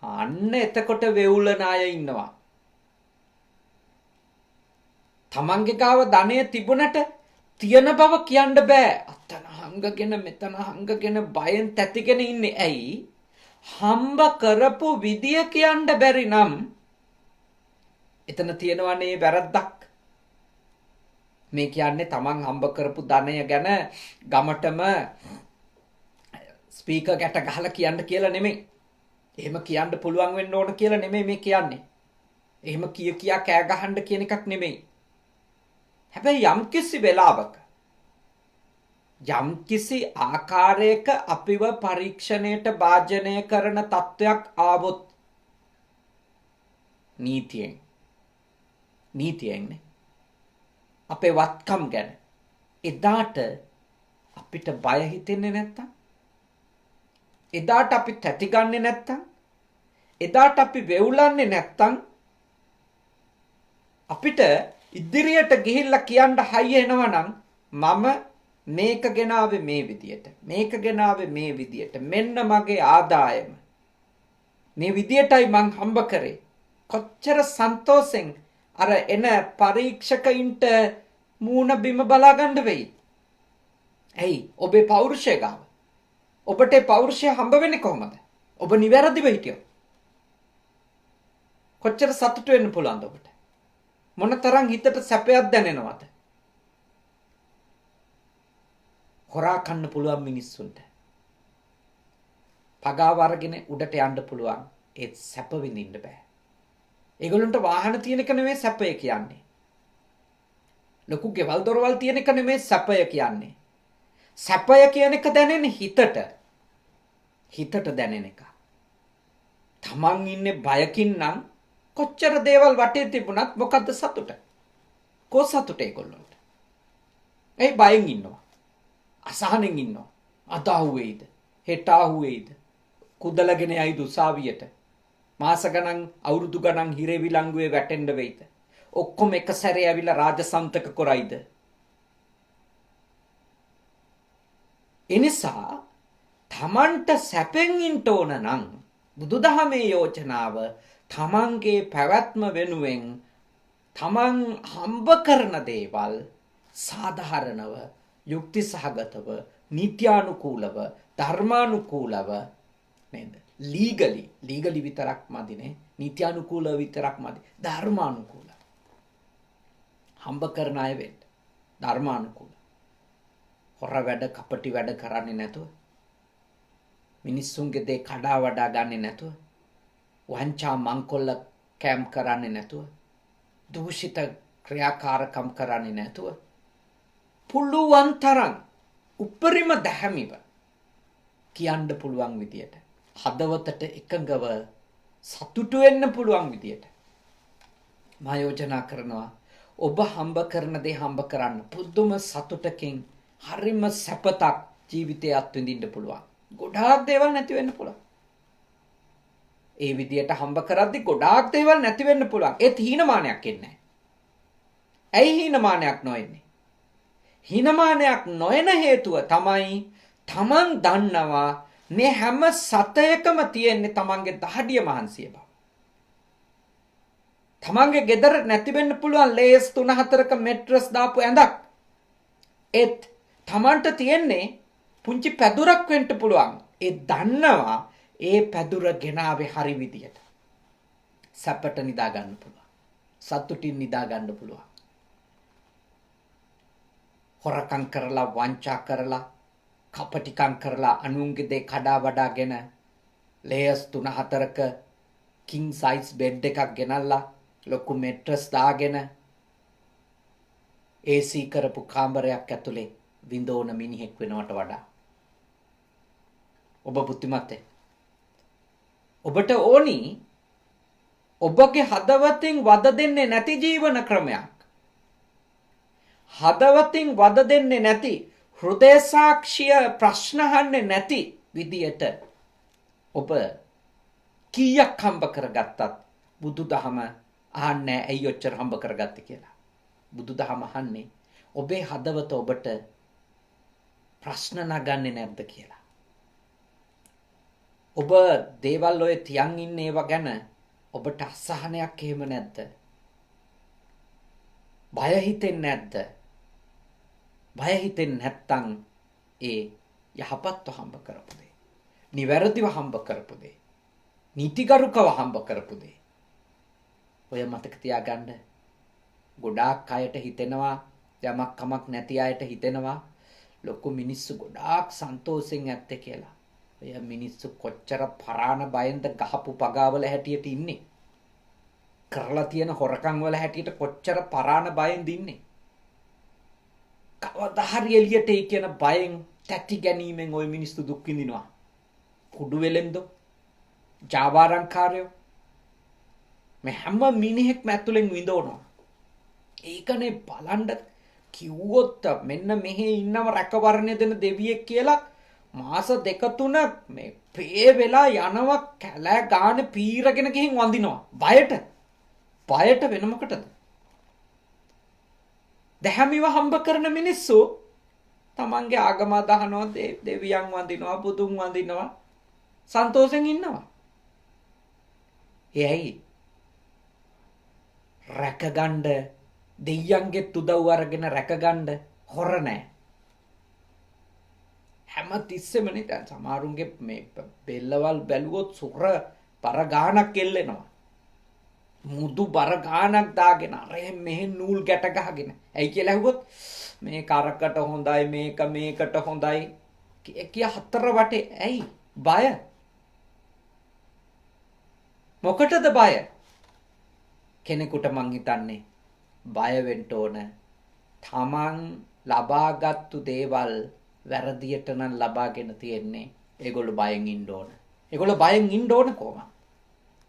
අන්න එතකොට වෙවුලන අය ඉන්නවා. තමන්ගේ ගාව ධනය තිබුණට තියෙන බව කියන්න බෑ. අතන හංගගෙන මෙතන හංගගෙන බයෙන් තැතිගෙන ඉන්නේ. ඇයි? හම්බ කරපු විදිය කියන්න බැරි නම් එතන තියෙනවනේ වැරද්දක්. මේ කියන්නේ තමන් හම්බ කරපු ධනය ගැන ගමටම ස්පීකර් ගැට ගහලා කියන්න කියලා නෙමෙයි. එහෙම කියන්න පුළුවන් වෙන්න ඕන කියලා නෙමෙයි මේ කියන්නේ. එහෙම කියා කෑ ගහන්න කියන එකක් නෙමෙයි. හැබැයි යම්කිසි වෙලාවක යම්කිසි ආකාරයක අපිව පරීක්ෂණයට භාජනය කරන තත්වයක් ආවොත් නීතියෙන්නේ අපේ වත්කම් ගැන එදාට අපිට බය හිතෙන්නේ නැත්තම්, එදාට අපි තැති ගන්නෙ නැත්තම්, එදාට අපි වෙවුලන්නේ නැත්තම් අපිට ඉදිරියට ගිහිල්ලා කියන්න හයිය එනවා නම් මම මේක ගෙනාවේ මේ විදියට, මේක ගෙනාවේ මේ විදියට, මෙන්න මගේ ආදායම මේ විදියටයි මං හම්බ කරේ. කොච්චර සන්තෝෂෙන් අර එන පරීක්ෂකයින්ට මූණ බිම බලා ගන්න වෙයි. ඇයි? ඔබේ පෞරුෂය ගාව. ඔබට පෞරුෂය හම්බ වෙන්නේ කොහොමද? ඔබ නිවැරදිව හිටියොත්. කොච්චර සතුට වෙන්න පුළුවන්ද ඔබට? මොනතරම් හිතට සැපයක් දැනෙනවද? හොරා කන්න පුළුවන් මිනිස්සුන්ට පගාව අරගෙන උඩට යන්න පුළුවන්. ඒත් සැප විඳින්න බෑ. ඒගොල්ලන්ට වාහන තියෙන එක නෙමෙයි සැපය කියන්නේ. ලොකු ගෙවල් දොරවල් තියෙන එක නෙමෙයි සැපය කියන්නේ. සැපය කියන එක දැනෙන්නේ හිතට දැනෙන එක. තමන් ඉන්නේ බයකින් නම් කොච්චර දේවල් වටේ තිබුණත් මොකද්ද සතුට? කො සතුට ඒගොල්ලන්ට? ඒ බයෙන් ඉන්නවා. අසහනෙන් ඉන්නවා. අද ආවෙයිද? හෙට ආවෙයිද? කුදලගෙන යයිද උසාවියට? මාස ගණන් අවුරුදු ගණන් හිරේ විලංගුවේ වැටෙන්න වෙයිද? ඔක්කොම එක සැරේ ඇවිල්ලා රාජසන්තක කරයිද? එනිසා තමන්ට සැපෙන් ඉන්න ඕන නම් බුදුදහමේ යෝජනාව තමන්ගේ පැවැත්ම වෙනුවෙන් තමන් හම්බ කරන දේවල් සාධාරණව, යුක්ති සහගතව, නීත්‍යානුකූලව, ධර්මානුකූලව නේද? ලීගලි විතරක් මදිනේ. නීත්‍යානුකූල විතරක් මදි. ධර්මානුකූල. හම්බ කරන අය වෙන්න. ධර්මානුකූල. හොර වැඩ කපටි වැඩ කරන්නේ නැතුව. මිනිස්සුන්ගේ දේ කඩා වඩා ගන්නේ නැතුව. වංචා මංකොල්ල කැම් කරන්නේ නැතුව. දූෂිත ක්‍රියාකාරකම් කරන්නේ නැතුව. පුළුවන් තරම් උපරිම දැහැමිව කියන්න පුළුවන් විදියට හදවතට එකඟව සතුටු වෙන්න පුළුවන් විදියට මා යෝජනා කරනවා ඔබ හම්බ කරන දේ හම්බ කරන්න පුදුම සතුටකින් හරිම සැපතක් ජීවිතේ අත්විඳින්න පුළුවන්. ගොඩාක් දේවල් නැති වෙන්න පුළුවන්. ඒ විදියට හම්බ කරද්දි ගොඩාක් දේවල් නැති වෙන්න පුළුවන්. ඒත් හීනමානයක් එන්නේ නැහැ. ඇයි හීනමානයක් නොඑන්නේ? හීනමානයක් නොයන හේතුව තමයි තමන් දන්නවා මේ හැම සතයකම තියෙන්නේ තමන්ගේ දහඩිය මහන්සිය බව. තමන්ගේ ගෙදර නැති වෙන්න පුළුවන් ලේස් 3-4ක මෙට්‍රස් දාපු ඇඳක්. ඒත් තමන්ට තියෙන්නේ පුංචි පැදුරක් වෙන්න පුළුවන්. ඒ දන්නවා ඒ පැදුර ගෙනාවේ හරි විදියට. සැපට නිදා ගන්න පුළුවන්. සතුටින් නිදා ගන්න පුළුවන්. හොරකම් කරලා වංචා කරලා කපටිකම් කරලා අනුන්ගේ දේ කඩා වඩාගෙන ලේයර්ස් 3-4ක කිං සයිස් බෙඩ් එකක් ගෙනල්ලා ලොකු මෙට්‍රස් දාගෙන AC කරපු කාමරයක් ඇතුලේ විඳෝන මිනිහෙක් වෙනවට වඩා ඔබ බුද්ධිමත් ඔබට ඕනි ඔබගේ හදවතින් වද දෙන්නේ නැති ජීවන ක්‍රමයක්. හදවතින් වද දෙන්නේ නැති හෘදය සාක්ෂිය ප්‍රශ්න අහන්නේ නැති විදියට ඔබ කීයක් හම්බ කරගත්තත් බුදුදහම අහන්නේ ඇයි ඔච්චර හම්බ කරගත්තේ කියලා. බුදුදහම අහන්නේ ඔබේ හදවත ඔබට ප්‍රශ්න නගන්නේ නැද්ද කියලා. ඔබ දේවල් ඔය තියන් ඉන්නේ ඒවා ගැන ඔබට අසහනයක් එහෙම නැද්ද? බය හිතෙන්නේ නැද්ද? බය හිතෙන්නේ නැත්තම් ඒ යහපත්ව හම්බ කරපු දේ, නිවැරදිව හම්බ කරපු දේ, නීතිගරුකව හම්බ කරපු දේ. ඔය මතක තියාගන්න. ගොඩාක් අයට හිතෙනවා යමක් කමක් නැති අයට හිතෙනවා ලොකු මිනිස්සු ගොඩාක් සන්තෝෂෙන් ඇත්තේ කියලා. ඔය මිනිස්සු කොච්චර පරාණ බයෙන්ද ගහපු පගාවල හැටියට ඉන්නේ. කරලා තියෙන හොරකම් වල හැටියට කොච්චර පරාණ බයෙන්ද ඉන්නේ. කවදා හරි එළියට එයි කියන බයෙන් තැති ගැනීමෙන් ওই මිනිස්සු දුක් විඳිනවා. කුඩු වෙලෙන්දෝ, ජාවාරම්කාරයෝ මේ හැම මිනිහෙක්ම ඇතුලෙන් විඳවනවා. ඒකනේ බලන්න කිව්වොත් මෙන්න මෙහෙ ඉන්නව රැකවරණය දෙන දෙවියෙක් කියලා මාස 2-3 මේ පේ වෙලා යනවා කැලෑ ගාන පීරගෙන ගිහින් වඳිනවා. බයට වෙන මොකටද? දැහැමිව හම්බ කරන මිනිස්සු තමන්ගේ ආගම අදහනවා, දෙවියන් වඳිනවා, බුදුන් වඳිනවා, සන්තෝෂෙන් ඉන්නවා. එයි රැකගන්න දෙයියන්ගේ උදව් අරගෙන රැකගන්න හොර නැහැ. හැම තිස්සෙමනේ දැන් සමහරුන්ගේ මේ බෙල්ලවල් බැලුවොත් සුර බර ගානක් එල්ලෙනවා. මුදු බර ගානක් දාගෙන අර මෙහෙ නූල් ගැට ගහගෙන. ඇයි කියලා ඇහුවොත් මේ කරකට හොඳයි මේකට හොඳයි කිය හතර වටේ. ඇයි බය? මොකටද බය? කෙනෙකුට මං හිතන්නේ බය වෙන්න ඕන තමන් ලබාගත්තු දේවල් වැරදියට නම් ලබාගෙන තියෙන්නේ. ඒගොල්ලෝ බයෙන් ඉන්න ඕන. ඒගොල්ලෝ බයෙන් ඉන්න ඕන කොහොමද?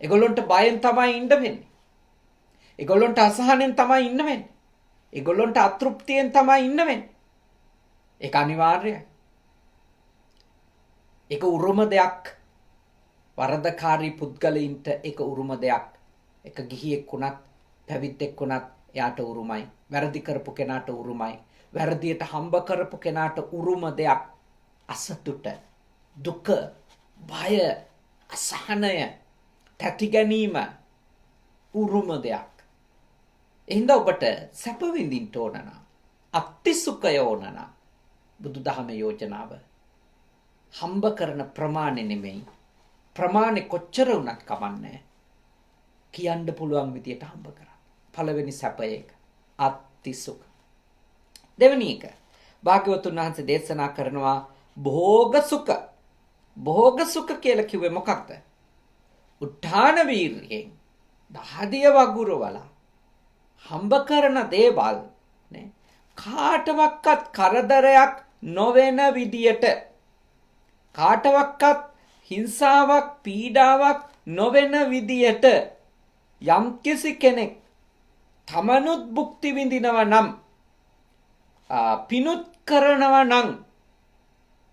ඒගොල්ලන්ට බයෙන් තමයි ඉන්න වෙන්නේ. ඒගොල්ලන්ට අසහනෙන් තමයි ඉන්න වෙන්නේ. ඒගොල්ලන්ට අතෘප්තියෙන් තමයි ඉන්න වෙන්නේ. ඒක අනිවාර්යයි. ඒක උරුම දෙයක්. වරදකාරී පුද්ගලයින්ට ඒක උරුම දෙයක්. ඒක ගිහියෙක් වුණත් පැවිද්දෙක් වුණත් එයාට උරුමයි. වැරදි කරපු කෙනාට උරුමයි. වැරදියට හම්බ කරපු කෙනාට උරුම දෙයක්. අසතුට, දුක, බය, අසහනය, තැති ගැනීම උරුම දෙයක්. එහෙනම් ඔබට සැප විඳින්න ඕන නම්, අත්තිසුඛය ඕන නම් බුදුදහමේ යෝජනාව හම්බ කරන ප්‍රමාණය නෙමෙයි ප්‍රමාණය කොච්චර වුණත් කමන්නේ කියන්න පුළුවන් විදියට හම්බ කරා. පළවෙනි සැපය ඒක. අත්ති සුඛ. දෙවෙනි එක භාග්‍යවතුන් වහන්සේ දේශනා කරනවා භෝග සුඛ. භෝග සුඛ කියලා කිව්වේ මොකක්ද? උත්හාන වීර්යයෙන් දහදිය වගුරවල හම්බ කරන දේවල් නේ කාටවත් කරදරයක් නොවන විදියට කාටවත් හිංසාවක් පීඩාවක් නොවන විදියට යම්කිසි කෙනෙක් තමනුත් භුක්ති විඳිනවා නම් පිනුත් කරනවා නම්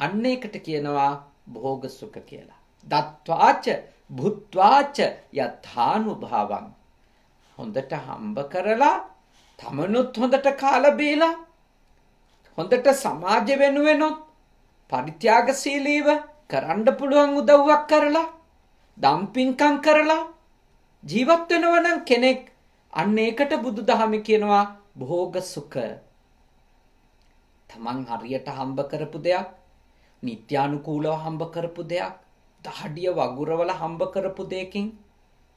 අන්න ඒකට කියනවා භෝග සුඛ කියලා. දත්වාච භුත්වාච යථානුභවං. හොඳට හම්බ කරලා තමනුත් හොඳට කාලා බීලා හොඳට සමාජ වෙනුවෙනොත් පරිත්‍යාගශීලීව කරන්න පුළුවන් උදව්වක් කරලා දම්පින්කම් කරලා ජීවත් වෙනවා නම් කෙනෙක් අන්න ඒකට බුදුදහම කියනවා භෝග සුඛ. තමන් හරියට හම්බ කරපු දෙයක්, නිත්‍යානුකූලව හම්බ කරපු දෙයක්, දහඩිය වගුරවල හම්බ කරපු දෙයකින්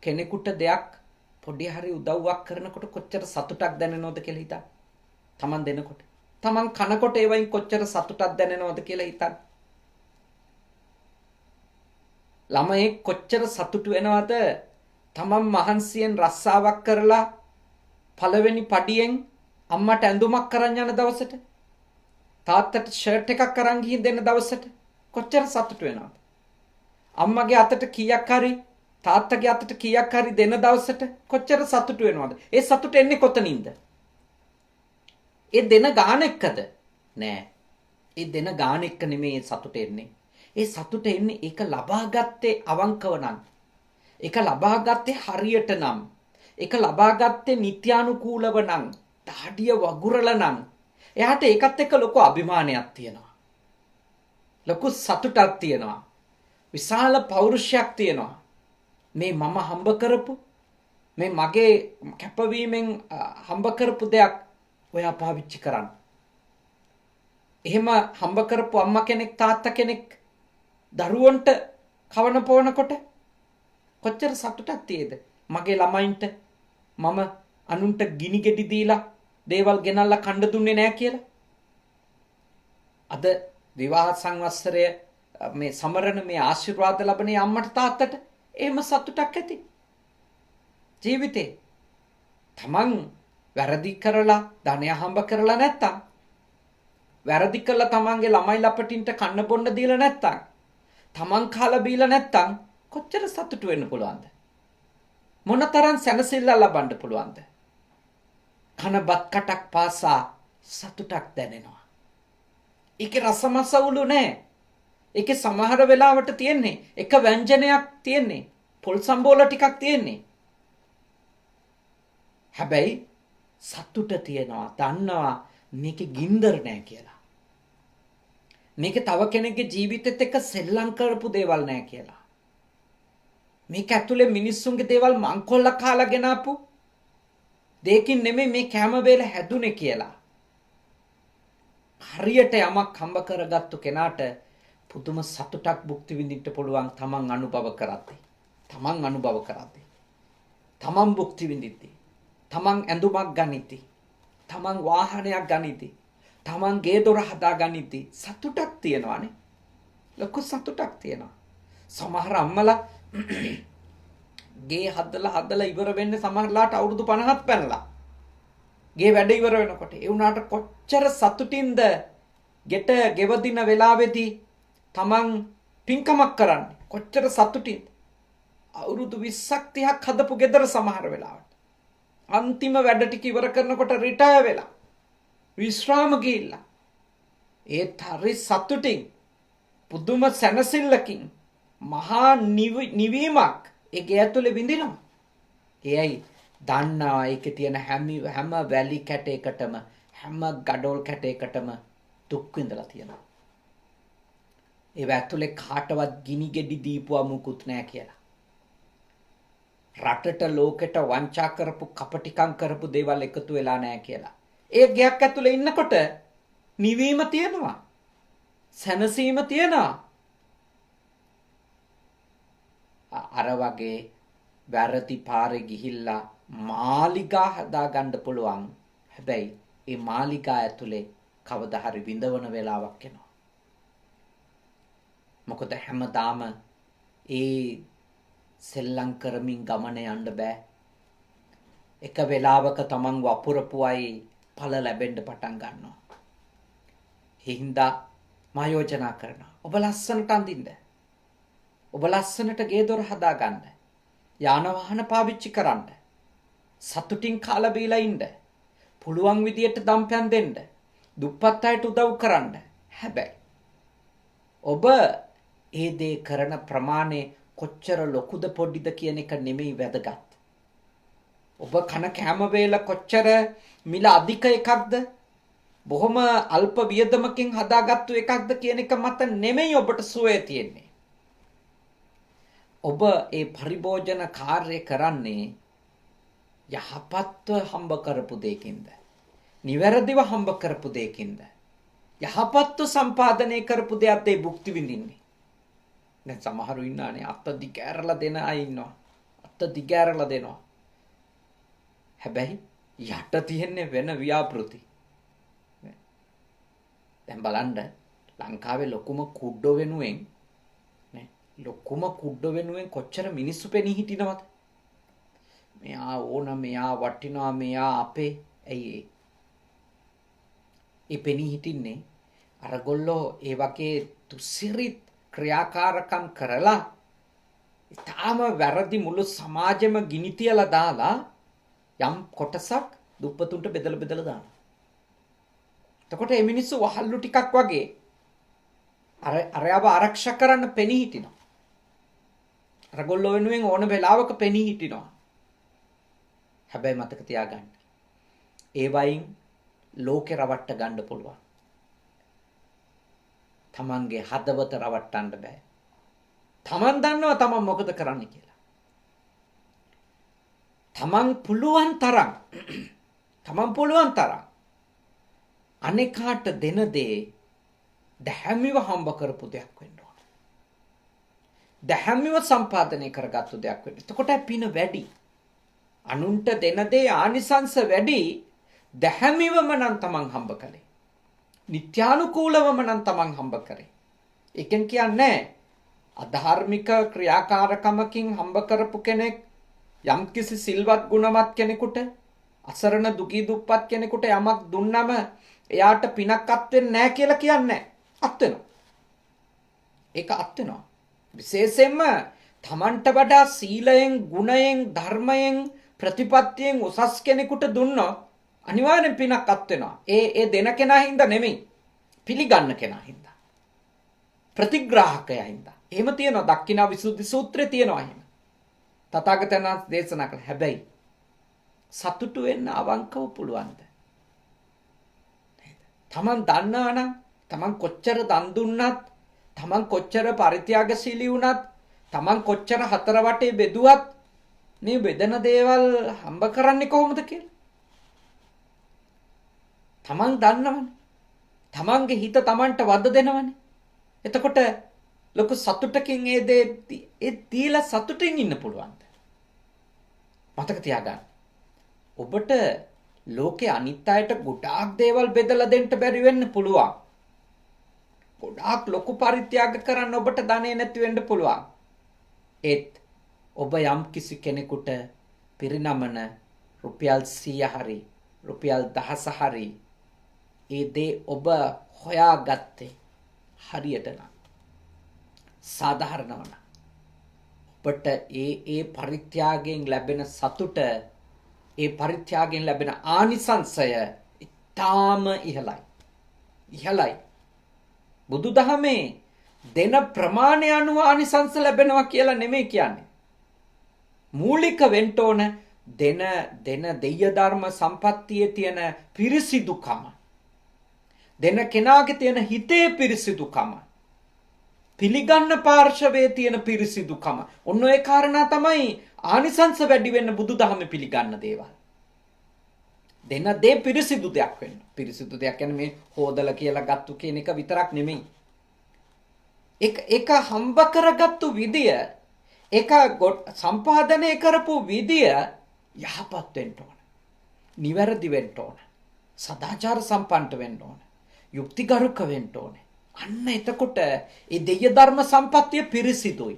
කෙනෙකුට දෙයක් පොඩි හරි උදව්වක් කරනකොට කොච්චර සතුටක් දැනෙනවද කියලා හිතන්න. තමන් දෙනකොට, තමන් කනකොට ඒවයින් කොච්චර සතුටක් දැනෙනවද කියලා හිතන්න. ළමයෙක් කොච්චර සතුටු වෙනවද තමන් මහන්සියෙන් රස්සාවක් කරලා පළවෙනි පඩියෙන් අම්මට ඇඳුමක් කරන් යන දවසට, තාත්තට ෂර්ට් එකක් අරන් ගිහින් දෙන දවසට කොච්චර සතුටු වෙනවද? අම්මගේ අතට කීයක් හරි තාත්තගේ අතට කීයක් හරි දෙන දවසට කොච්චර සතුටු වෙනවද? ඒ සතුට එන්නේ කොතනින්ද? ඒ දෙන ගාන එක්කද? නෑ. ඒ දෙන ගාන එක්ක නෙමෙයි ඒ සතුට එන්නේ. ඒ සතුට එන්නේ ඒක ලබාගත්තේ අවංකව නම්. ඒක ලබාගත්තේ හරියට නම්. ඒක ලබාගත්තේ නිත්‍යානුකූලව නම්. දහඩිය වගුරලා නම්. එයාට ඒකත් එක්ක ලොකු අභිමානයක් තියෙනවා. ලොකු සතුටක් තියෙනවා. විශාල පෞරුෂයක් තියෙනවා. මේ මම හම්බ කරපු මේ මගේ කැපවීමෙන් හම්බ කරපු දෙයක් ඔයා පාවිච්චි කරන්න. එහෙම හම්බ කරපු අම්මා කෙනෙක් තාත්තා කෙනෙක් දරුවන්ට කවන පොවනකොට කොච්චර සතුටක් තියෙද? මගේ ළමයින්ට මම අනුන්ට ගිනි ගෙඩි දීලා දේවල් ගෙනල්ලා කන්න දුන්නේ නැහැ කියලා. අද විවාහ සංවත්සරය මේ සමරන මේ ආශිර්වාද ලැබෙන අම්මට තාත්තට එහෙම සතුටක් ඇති. ජීවිතේ තමන් වැරදි කරලා ධනය හම්බ කරලා නැත්තම්, වැරදි කරලා තමන්ගේ ළමයි ලපටින්ට කන්න බොන්න දීලා නැත්තම්, තමන් කාලා බීලා නැත්තම් කොච්චර සතුටු වෙන්න පුළුවන්ද? මොනතරම් සැනසෙල්ල ලබන්න පුළුවන්ද? කන බත් කටක් පාසා සතුටක් දැනෙනවා. ඒකේ රසමසවුලු නෑ. ඒකේ සමහර වෙලාවට තියෙන්නේ එක ව්‍යංජනයක් තියෙන්නේ, පොල් සම්බෝල ටිකක් තියෙන්නේ. හැබැයි සතුට තියෙනවා, දන්නවා මේකේ ගින්දර නෑ කියලා. මේකේ තව කෙනෙක්ගේ ජීවිතෙත් එක්ක සෙල්ලම් කරපු දේවල් නෑ කියලා. මේක ඇතුලේ මිනිස්සුන්ගේ දේවල් මංකොල්ල කාලා ගෙනාපු දෙයකින් නෙමෙයි මේ කැම වේල හැදුනේ කියලා. හරියට යමක් හම්බ කරගත්තු කෙනාට පුදුම සතුටක් භුක්ති විඳින්න පුළුවන්. තමන් අනුභව කරද්දී, තමන් අනුභව කරද්දී, තමන් භුක්ති විඳිද්දී, තමන් ඇඳුමක් ගනිද්දී, තමන් වාහනයක් ගනිද්දී, තමන් ගේ දොර හදා ගනිද්දී සතුටක් තියෙනවානේ. ලොකු සතුටක් තියෙනවා. සමහර අම්මලා ගේ හදලා ඉවර වෙන්නේ සමහරලාට අවුරුදු 50ක් පැනලා. ගේ වැඩ ඉවර වෙනකොට ඒ උනාට කොච්චර සතුටින්ද ගෙට ගෙවදින වෙලාවේදී තමන් පින්කමක් කරන්නේ. කොච්චර සතුටින්ද. අවුරුදු 20ක් 30ක් හදපු ගෙදර සමහර වෙලාවට අන්තිම වැඩ ටික ඉවර කරනකොට රිටයර් වෙලා විශ්‍රාම ගිහිල්ලා ඒත් හරි සතුටින් පුදුම සැනසෙල්ලකින් මහා නිවීමක් ඒ ගේ ඇතුලේ විඳිනවා. එයයි දන්නවා ඒකේ තියෙන හැම වැලි කැටයකටම, හැම ගඩොල් කැටයකටම දුක් විඳලා තියෙනවා. ඒ ඇතුලේ කාටවත් ගිනි ගෙඩි දීපුවා මුකුත් නැහැ කියලා. රටට ලෝකෙට වංචා කරපු කපටිකම් කරපු දේවල් එකතු වෙලා නැහැ කියලා. ඒ ගයක් ඇතුලේ ඉන්නකොට නිවීම තියෙනවා. සැනසීම තියෙනවා. අර වගේ වැරදි පාරේ ගිහිල්ලා මාලිගා හදා ගන්න පුළුවන්. හැබැයි ඒ මාලිගා ඇතුලේ කවදා හරි විඳවන වෙලාවක් එනවා. මොකද හැමදාම ඒ සෙල්ලම් කරමින් ගමන යන්න බෑ. එක වෙලාවක තමන් වපුරපු අය ඵල ලැබෙන්න පටන් ගන්නවා. හින්දා මා යෝජනා කරනවා. ඔබ ලස්සනට අඳින්න. ඔබ ලස්සනට ගේ දොර හදා ගන්න. යාන වාහන පාවිච්චි කරන්න. සතුටින් කාලා බීලා ඉන්න. පුළුවන් විදියට දම්පැන් දෙන්න. දුප්පත් අයට උදව් කරන්න. හැබැයි ඔබ ඒ දේ කරන ප්‍රමාණය කොච්චර ලොකුද පොඩිද කියන එක නෙමෙයි වැදගත්. ඔබ කන කැම වේල කොච්චර මිල අධික එකක්ද? බොහොම අල්ප වියදමකින් හදාගත්තු එකක්ද කියන එක මත නෙමෙයි ඔබට සුවය තියෙන්නේ. ඔබ ඒ පරිභෝජන කාර්ය කරන්නේ යහපත්ව හම්බ කරපු දෙයකින්ද? නිවැරදිව හම්බ කරපු දෙයකින්ද? යහපත්ව සම්පාදනය කරපු දෙයක්ද ඒ භුක්ති විඳින්නේ? දැන් සමහරු ඉන්නානේ අත දිගෑරලා දෙන අය ඉන්නවා. අත දිගෑරලා දෙනවා. හැබැයි යට තියෙන්නේ වෙන ව්‍යාපෘති. දැන් බලන්න ලංකාවේ ලොකුම කුඩ්ඩෝ වෙනුවෙන් ලොකුම කුඩ්ඩෝ වෙනුවෙන් කොච්චර මිනිස්සු පෙනී හිටිනවද? මෙයා ඕන, මෙයා වටිනවා, මෙයා අපේ. ඇයි ඒ පෙනී හිටින්නේ? අරගොල්ලෝ ඒ වගේ තුසිරිත් ක්‍රියාකාරකම් කරලා ඊටාම වැරදි මුළු සමාජෙම ගිනි තියලා දාලා යම් කොටසක් දුප්පතුන්ට බෙදලා දානවා. එතකොට මේ මිනිස්සු වහල්ලු ටිකක් වගේ අරයව ආරක්ෂා කරන්න පෙනී හිටිනවා. අරගොල්ලෝ වෙනුවෙන් ඕන වෙලාවක පෙනී හිටිනවා. හැබැයි මතක තියාගන්න. ඒ වයින් ලෝකේ රවට්ට ගන්න පුළුවන්. තමන්ගේ හදවත රවට්ටන්න බෑ. තමන් දන්නවා තමන් මොකද කරන්න කියලා. තමන් පුළුවන් තරම් අනෙකාට දෙන දේ දැහැමිව හම්බ කරපු දෙයක් වෙන්න ඕන. දැහැමිව සම්පාදනය කරගත්තු දෙයක් වෙන්න. එතකොට පින වැඩි. අනුන්ට දෙන දේ ආනිසංස වැඩි. දැහැමිවම නම් තමන් හම්බ කළේ. නිත්‍යානුකූලවම නම් තමන් හම්බ කරේ. ඒකෙන් කියන්නේ අධාර්මික ක්‍රියාකාරකමකින් හම්බ කරපු කෙනෙක් යම්කිසි සිල්වත් ගුණවත් කෙනෙකුට, අසරණ දුකී දුප්පත් කෙනෙකුට යමක් දුන්නම එයාට පිනක් අත් වෙන්නේ නැහැ කියලා කියන්නේ. අත් වෙනවා. ඒක අත් වෙනවා. විශේෂයෙන්ම තමන්ට වඩා සීලයෙන්, ගුණයෙන්, ධර්මයෙන්, ප්‍රතිපත්තියෙන් උසස් කෙනෙකුට දුන්නොත් අනිවාර්යෙන් පිනක් අත් වෙනවා. ඒ දෙන කෙනා හින්දා නෙමෙයි. පිළිගන්න කෙනා හින්දා. ප්‍රතිග්‍රාහකයා හින්දා. එහෙම තියෙනවා. දක්ඛිනා විසුද්ධි සූත්‍රයේ තියෙනවා එහෙම. තථාගතයන් වහන්සේ දේශනා කළා. හැබැයි සතුටු වෙන්න අවංකව පුළුවන්ද? තමන් දන්නා නම් තමන් කොච්චර දන් දුන්නත්, තමන් කොච්චර පරිත්‍යාගශීලී වුණත්, තමන් කොච්චර හතර වටේ බෙදුවත් මේ බෙදන දේවල් හම්බ කරන්නේ කොහොමද කියලා. තමන් දන්නවනේ. තමන්ගේ හිත තමන්ට වද දෙනවනේ. එතකොට ලොකු සතුටකින් ඒ දීලා සතුටින් ඉන්න පුළුවන්ද? මතක තියාගන්න. ඔබට ලෝකේ අනිත් අයට ගොඩාක් දේවල් බෙදලා දෙන්න බැරි වෙන්න පුළුවන්. ගොඩාක් ලොකු පරිත්‍යාග කරන්න ඔබට ධනෙ නැති වෙන්න පුළුවන්. ඒත් ඔබ යම් කිසි කෙනෙකුට පිරිනමන රුපියල් 100 හරි රුපියල් 1000 හරි ඒ දේ ඔබ හොයාගත්තේ හරියට නම් සාධාරණව නම් ඔබට ඒ පරිත්‍යාගයෙන් ලැබෙන සතුට, ඒ පරිත්‍යාගයෙන් ලැබෙන ආනිසංසය ඉතාම ඉහළයි. බුදුදහමේ දෙන ප්‍රමාණය අනුව ආනිසංස ලැබෙනවා කියලා නෙමෙයි කියන්නේ. මූලික වෙන්න ඕන දෙන දෙය්‍ය ධර්ම සම්පත්තියේ තියෙන පිරිසිදුකම. දෙන කෙනාගේ තියෙන හිතේ පිරිසිදුකම. පිළිගන්න පාර්ශවයේ තියෙන පිරිසිදුකම. ඔන්න ඒ කාරණා තමයි ආනිසංස වැඩි වෙන්න බුදුදහමේ පිළිගන්න දේවල්. දෙන දේ පිරිසිදු දෙයක් වෙන්න. පිරිසිදු දෙයක් කියන්නේ මේ හොදලා කියලා ගත්තු කියන එක විතරක් නෙමෙයි. ඒක හම්බ කරගත්තු විදිය, ඒක සම්පාදනය කරපු විදිය යහපත් වෙන්න ඕන. නිවැරදි වෙන්න ඕන. සදාචාර සම්පන්න වෙන්න ඕන. යුක්තිගරුක වෙන්න ඕනේ. අන්න එතකොට ඒ දෙය ධර්ම සම්පත්තිය පිරිසිදුයි.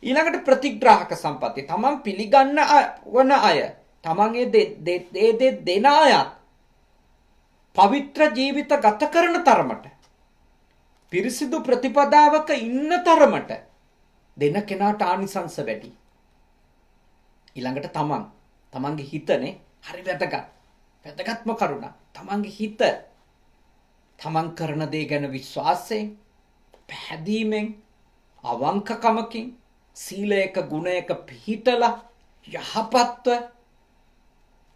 ඊළඟට ප්‍රතිග්‍රාහක සම්පත්තිය. තමන් පිළිගන්න වන අය, තමන් ඒ දෙන අයත් පවිත්‍ර ජීවිත ගත කරන තරමට, පිරිසිදු ප්‍රතිපදාවක ඉන්න තරමට දෙන කෙනාට ආනිසංස වැඩි. ඊළඟට තමන්ගේ හිතනේ හරි වැදගත්ම කරුණ. තමන්ගේ හිත තමන් කරන දේ ගැන විශ්වාසයෙන්, පැහැදීමෙන්, අවංකකමකින්, සීලයක ගුණයක පිහිටලා යහපත්ව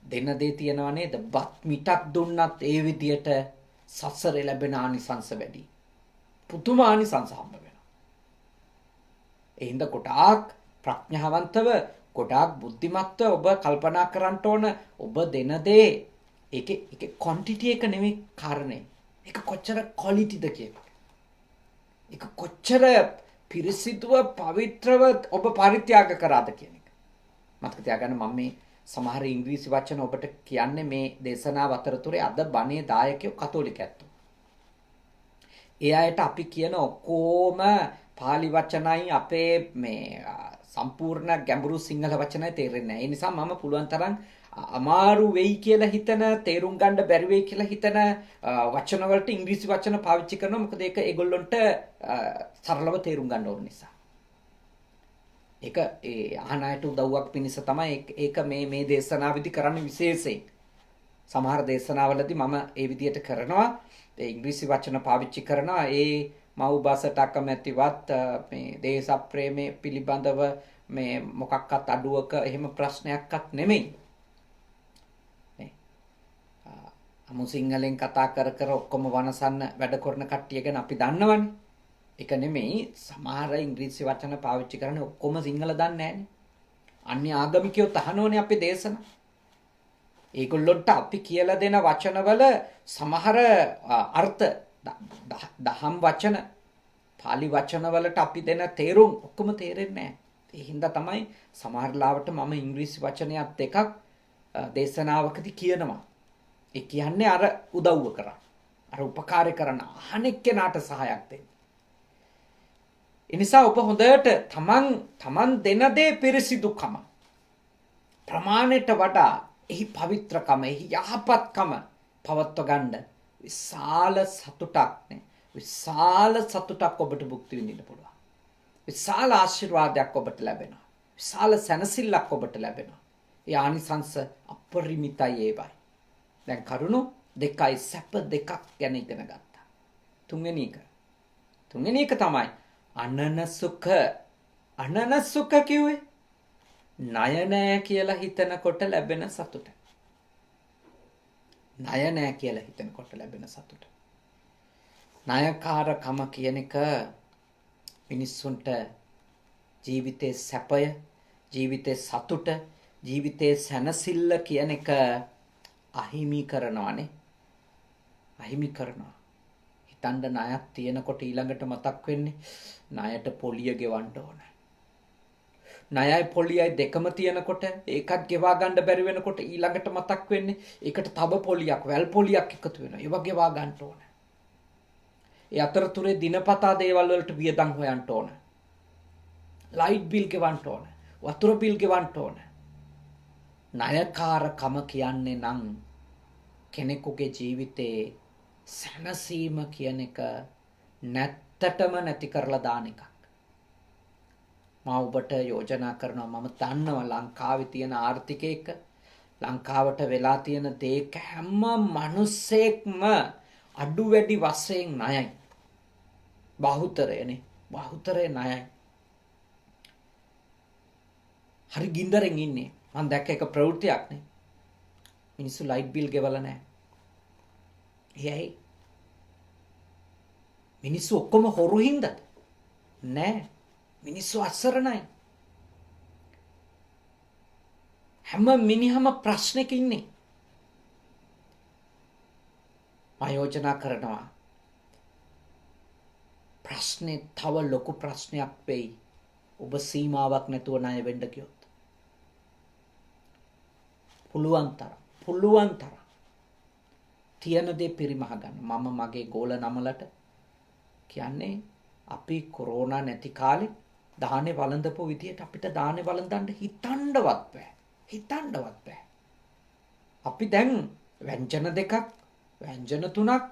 දෙන දේ තියනවා නේද? බත් මිටක් දුන්නත් ඒ විදියට සසරේ ලැබෙන ආනිසංස වැඩි. පුදුම ආනිසංස හම්බ වෙනවා. ඒ හින්දා ගොඩාක් ප්‍රඥාවන්තව, ගොඩාක් බුද්ධිමත්ව ඔබ කල්පනා කරන්න ඕන ඔබ දෙන දේ ඒකේ ක්වොන්ටිටි එක නෙමෙයි කාරණේ. ඒක කොච්චර ක්වොලිටිද කියන එක. ඒක කොච්චර පිරිසිදුව පවිත්‍රව ඔබ පරිත්‍යාග කරාද කියන එක. මතක තියාගන්න මම මේ සමහර ඉංග්‍රීසි වචන ඔබට කියන්නේ මේ දේශනාව අතරතුරේ අද බණේ දායකයෝ කතෝලික ඇත්තෝ. ඒ අයට අපි කියන ඔක්කොම පාලි වචනයි අපේ මේ සම්පූර්ණ ගැඹුරු සිංහල වචනයි තේරෙන්නේ නැහැ. ඒ නිසා මම පුළුවන් තරම් අමාරු වෙයි කියලා හිතන, තේරුම් ගන්න බැරි වෙයි කියලා හිතන වචන වලට ඉංග්‍රීසි වචන පාවිච්චි කරනවා. මොකද ඒක ඒගොල්ලොන්ට සරලව තේරුම් ගන්න ඕන නිසා. ඒක ඒ අහන අයට උදව්වක් පිණිස තමයි ඒක මේ දේශනාවේදී කරන්න විශේෂයෙන්. සමහර දේශනාවලදී මම ඒ විදිහට කරනවා. ඒ ඉංග්‍රීසි වචන පාවිච්චි කරනවා. ඒ මව් බසට අකමැතිවත් මේ දේශප්‍රේමයේ පිළිබඳව මේ මොකක්වත් අඩුවක එහෙම ප්‍රශ්නයක්වත් නෙමෙයි. අමු සිංහලෙන් කතා කර ඔක්කොම වනසන්න වැඩ කරන කට්ටිය ගැන අපි දන්නවනේ. ඒක නෙමෙයි සමහර ඉංග්‍රීසි වචන පාවිච්චි කරන්නේ ඔක්කොම සිංහල දන්නේ නැහැනේ. අන්‍ය ආගමිකයෝ තහනෝනේ අපේ දේශනා. ඒගොල්ලොන්ට අපි කියලා දෙන වචනවල සමහර අර්ථ දහම් වචන, පාලි වචනවලට අපි දෙන තේරුම් ඔක්කොම තේරෙන්නේ නැහැ. ඒ හින්දා තමයි සමහර ලාවට මම ඉංග්‍රීසි වචනයක් දෙකක් දේශනාවකදී කියනවා. ඒ කියන්නේ අර උදව්ව කරා. අර උපකාරය කරන අනෙක් කෙනාට සහායක් දෙන්න. එනිසා ඔබ හොඳට තමන් දෙන දේ පිරිසිදුකම, ප්‍රමාණයට වඩා එහි පවිත්‍රකම, එහි යහපත්කම පවත්ව ගන්න විශාල සතුටක් නේ. විශාල සතුටක් ඔබට භුක්ති විඳින්න පුළුවන්. විශාල ආශිර්වාදයක් ඔබට ලැබෙනවා. විශාල සැනසෙල්ලක් ඔබට ලැබෙනවා. ඒ ආනිසංස අපරිමිතයි ඒවයි. දැන් කරුණු දෙකයි, සැප දෙකක් ගැන ඉගෙන ගත්තා. තුන්වෙනි එක තමයි අනන සුඛ. අනන සුඛ කිව්වේ ණය නෑ කියලා හිතනකොට ලැබෙන සතුට. ණය නෑ කියලා හිතනකොට ලැබෙන සතුට. ණයකාරකම කියන එක මිනිස්සුන්ට ජීවිතේ සැපය, ජීවිතේ සතුට, ජීවිතේ සැනසෙල්ල කියන එක අහිමි කරනවානේ. අහිමි කරනවා. හිතන්න ණයක් තියෙනකොට ඊළඟට මතක් වෙන්නේ ණයට පොලිය ගෙවන්න ඕන. ණයයි පොලියයි දෙකම තියෙනකොට ඒකත් ගෙවා ගන්න බැරි වෙනකොට ඊළඟට මතක් වෙන්නේ ඒකට තව පොලියක්, වැල් පොලියක් එකතු වෙනවා. ඒව ගෙවා ගන්න ඕන. ඒ අතරතුරේ දිනපතා දේවල් වලට වියදම් හොයන්න ඕන. ලයිට් බිල් ගෙවන්න ඕන. වතුර බිල් ගෙවන්න ඕන. ණයකාරකම කියන්නේ නම් කෙනෙකුගේ ජීවිතේ සැනසීම කියන එක නැත්තටම නැති කරලා දාන එකක්. මම ඔබට යෝජනා කරනවා, මම දන්නවා ලංකාවේ තියෙන ආර්ථිකයක, ලංකාවට වෙලා තියෙන දේක හැම මිනිස්සෙක්ම අඩු වැඩි වශයෙන් ණයයි. බහුතරයනේ. බහුතරය ණයයි. හරි ගින්දරෙන් ඉන්නේ. මම දැක්ක එක ප්‍රවෘත්තියක් නේ. මිනිස්සු ලයිට් බිල් ගෙවලා නැහැ. එයි. මිනිස්සු ඔක්කොම හොරු හින්දාද? නෑ. මිනිස්සු අසරණයි. හැම මිනිහම ප්‍රශ්නෙක ඉන්නේ. මම යෝජනා කරනවා ප්‍රශ්නේ තව ලොකු ප්‍රශ්නයක් වෙයි. ඔබ සීමාවක් නැතුව ණය වෙන්න කියොත්. පුළුවන් තරම් තියන දේ පරිමහ ගන්න. මම මගේ ගෝල නමලට කියන්නේ අපි කොරෝනා නැති කාලේ දානේ වළඳපු විදියට අපිට දානේ වළඳන්න හිතන්නවත් බෑ. අපි දැන් ව්‍යංජන දෙකක්, ව්‍යංජන තුනක්,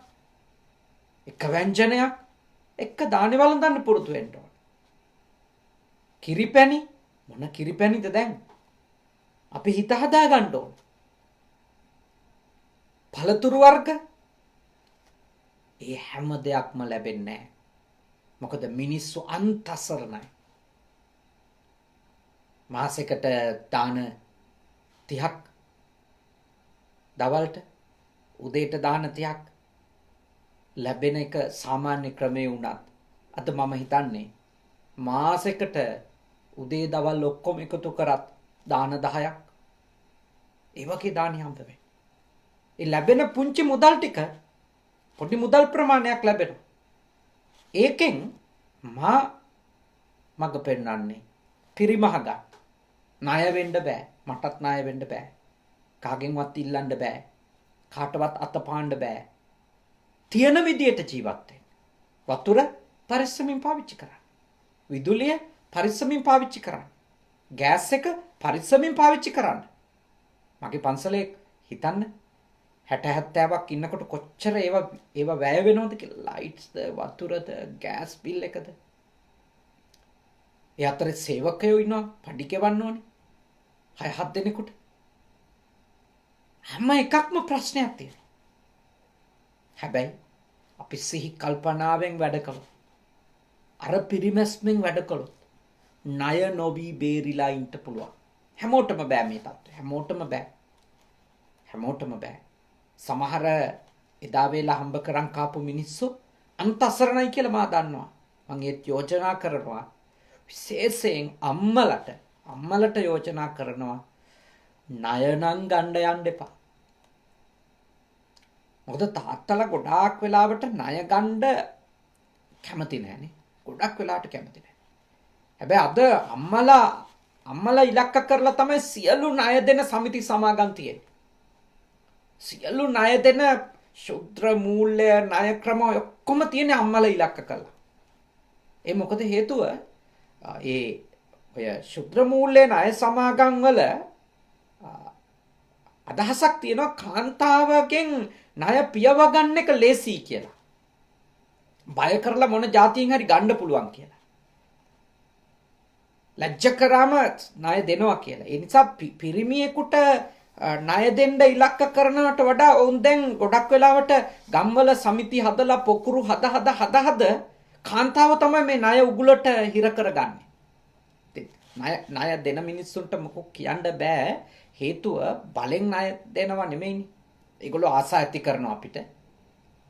එක ව්‍යංජනයක් එක දානේ වළඳන්න පුරුදු වෙන්න ඕන. කිරිපැණි මොන කිරිපැණිද දැන්? අපි හිත හදා ගන්න ඕන. පළතුරු වර්ග ඒ හැම දෙයක්ම ලැබෙන්නේ නැහැ. මොකද මිනිස්සු අන්තසරණයි. මාසෙකට දාන 30ක් දවල්ට උදේට දාන 30ක් ලැබෙන එක සාමාන්‍ය ක්‍රමේ වුණත් අද මම හිතන්නේ මාසෙකට උදේ දවල් ඔක්කොම එකතු කරත් දාන 10ක් ඒ වගේ දානි හම්බ වෙයි. ඒ ලැබෙන පුංචි මුදල් ටික පොඩි මුදල් ප්‍රමාණයක් ලැබෙනවා. ඒකෙන් මග පෙන්නන්නේ පිරිමහ ගන්න. ණය වෙන්න බෑ. මටත් ණය වෙන්න බෑ. කාගෙන්වත් ඉල්ලන්න බෑ. කාටවත් අතපාන්න බෑ. තියෙන විදියට ජීවත් වෙන්න. වතුර පරිස්සමින් පාවිච්චි කරන්න. විදුලිය පරිස්සමින් පාවිච්චි කරන්න. ගෑස් එක පරිස්සමින් පාවිච්චි කරන්න. මගේ පන්සලේ හිතන්න 60-70ක් ඉන්නකොට කොච්චර ඒවා වැය වෙනවද කියලා. ලයිට්ස්ද, වතුරද, ගෑස් බිල් එකද. ඒ අතරේ සේවකයෝ ඉන්නවා පඩි ගෙවන්න ඕනේ. 6-7 දෙනෙකුට. හැම එකක්ම ප්‍රශ්නයක් තියෙනවා. හැබැයි අපි සිහි කල්පනාවෙන් වැඩ කළොත්, අර පිරිමැස්මෙන් වැඩ කළොත් ණය නොවි බේරිලා ඉන්න පුළුවන්. හැමෝටම බෑ මේ තත්ත්වය. හැමෝටම බෑ. සමහර එදා වේලා හම්බ කරන් කාපු මිනිස්සු අන්තසරණයි කියලා මා දන්නවා. මම ඒත් යෝජනා කරනවා විශේෂයෙන් අම්මලට යෝජනා කරනවා ණය නම් ගන්න යන්න එපා. මොකද තාත්තලා ගොඩාක් වෙලාවට ණය ගන්න කැමති නැහනේ. ගොඩක් වෙලාවට කැමති නැහැ. හැබැයි අද අම්මලා ඉලක්ක කරලා තමයි සියලු ණය දෙන සමිති සමාගම් තියෙන්නේ. සියලු ණය දෙන ශුද්‍ර මූල්‍ය ණය ක්‍රම ඔක්කොම තියෙන්නේ අම්මලා ඉලක්ක කළා. ඒ මොකද හේතුව ඔය ශුද්‍ර මූල්‍ය ණය සමාගම් වල අදහසක් තියෙනවා කාන්තාවගෙන් ණය පියව ගන්න එක ලේසි කියලා. බය කරලා මොන જાතියෙන් හරි ගන්න පුළුවන් කියලා. ලැජ්ජ කරාම ණය දෙනවා කියලා. ඒ නිසා පිරිමියෙකුට ණය දෙන්න ඉලක්ක කරනවට වඩා වුන් දැන් ගොඩක් වෙලාවට ගම්වල සමිති හදලා පොකුරු හද කාන්තාව තමයි මේ ණය උගුලට හිර කරගන්නේ. ණය දෙන මිනිස්සුන්ට මොකක් කියන්න බෑ. හේතුව බලෙන් ණය දෙනවා නෙමෙයිනේ. ඒගොල්ලෝ ආසා ඇති කරනවා අපිට.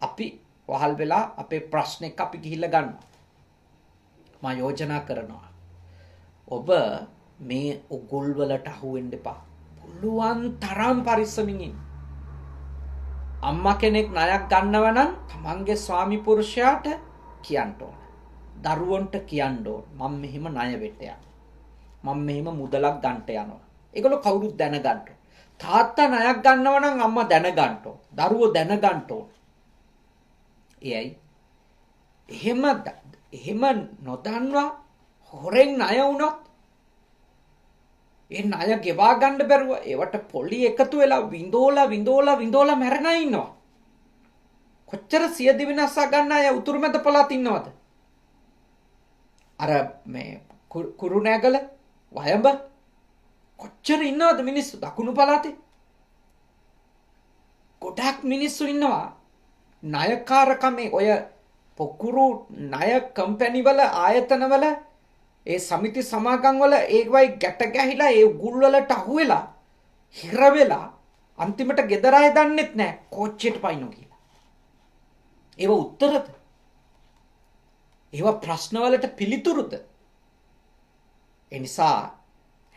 අපි වහල් වෙලා අපේ ප්‍රශ්නෙක අපි ගිහිල්ලා ගන්නවා. මම යෝජනා කරනවා ඔබ මේ උගුල් වලට අහු වෙන්න එපා. පුළුවන් තරම් පරිස්සමින් ඉන්න. අම්මා කෙනෙක් ණයක් ගන්නව නම් තමන්ගේ ස්වාමි පුරුෂයාට කියන්න ඕන. දරුවන්ට කියන්න ඕන. මම මෙහෙම ණය වෙට යනවා. මම මෙහෙම මුදලක් ගන්නට යනවා. ඒගොල්ලෝ කවුරුත් දැනගන්න. තාත්තා ණයක් ගන්නව නම් අම්මා දැනගන්න ඕන. දරුවෝ දැනගන්න ඕන. එයයි එහෙම නොදන්වා හොරෙන් ණය වුණොත් ඒ ණය ගෙවා ගන්න බැරුව ඒවට පොලි එකතු වෙලා විඳෝලා මැරෙන අය ඉන්නවා. කොච්චර සියදි විනාශා ගන්න අය උතුරු මැද පළාත ඉන්නවද? අර මේ කුරුණෑගල වයඹ කොච්චර ඉන්නවද මිනිස්සු දකුණු පළාතේ? ගොඩක් මිනිස්සු ඉන්නවා. ණයකාරකමේ ඔය පොකුරු ණය කම්පැනි වල ආයතන වල ඒ සමිති සමාගම් වල ඒවයි ගැට ගැහිලා ඒ උගුල් වලට අහු වෙලා හිර වෙලා අන්තිමට ගෙදර අය දන්නෙත් නැහැ කෝච්චියට පයින්නෝ කියලා. ඒව උත්තරද? ඒව ප්‍රශ්න වලට පිළිතුරුද? ඒ නිසා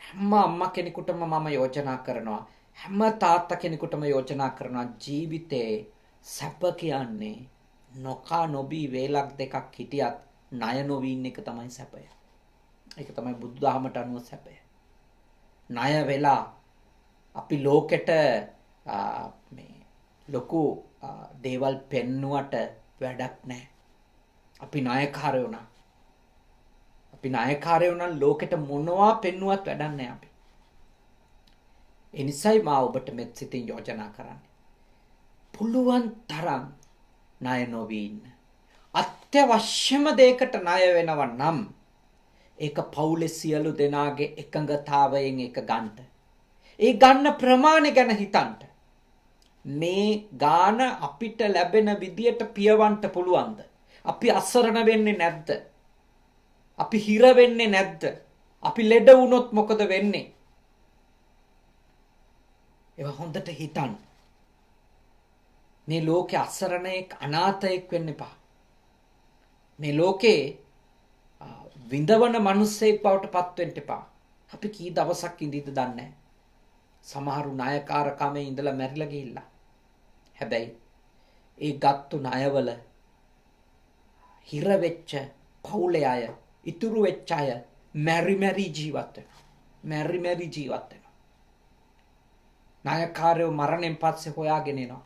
හැම අම්මා කෙනෙකුටම මම යෝජනා කරනවා, හැම තාත්තා කෙනෙකුටම යෝජනා කරනවා ජීවිතේ සැප කියන්නේ නොකා නොබී වේලක් දෙකක් හිටියත් ණය නොවි ඉන්න එක තමයි සැපය. ඒක තමයි බුදුදහමට අනුව සැපය. ණය වෙලා අපි ලෝකෙට මේ ලොකු දේවල් පෙන්නුවට වැඩක් නැහැ. අපි ණයකාරයෝ නම් අපි ණයකාරයෝ නම් ලෝකෙට මොනවා පෙන්නුවත් වැඩක් නැහැ අපි. ඒ නිසායි මා ඔබට මෙත් සිතින් යෝජනා කරන්නේ. පුළුවන් තරම් ණය නොවී ඉන්න. අත්‍යවශ්‍යම දෙයකට ණය වෙනව නම් ඒක පවුලේ සියලු දෙනාගේ එකඟතාවයෙන් ඒක ගන්න. ඒ ගන්න ප්‍රමාණය ගැන හිතන්න. මේ ගාන අපිට ලැබෙන විදියට පියවන්න පුළුවන්ද? අපි අසරණ වෙන්නේ නැද්ද? අපි හිර වෙන්නේ නැද්ද? අපි ලෙඩ වුණොත් මොකද වෙන්නේ? ඒවා හොඳට හිතන්න. මේ ලෝකේ අසරණෙක් අනාථයෙක් වෙන්න එපා. මේ ලෝකේ විඳවන මිනිස්සෙක් බවට පත් වෙන්න එපා. අපි කී දවසක් ඉඳීද දන්නේ නැහැ. සමහරු ණයකාරකමේ ඉඳලා මැරිලා ගිහිල්ලා. හැබැයි ඒ ගත්තු ණයවල හිර වෙච්ච පවුලේ අය, ඉතුරු වෙච්ච අය මැරි ජීවත් වෙනවා. මැරි ජීවත් වෙනවා. ණයකාරයෝ මරණයෙන් පස්සේ හොයාගෙන එනවා.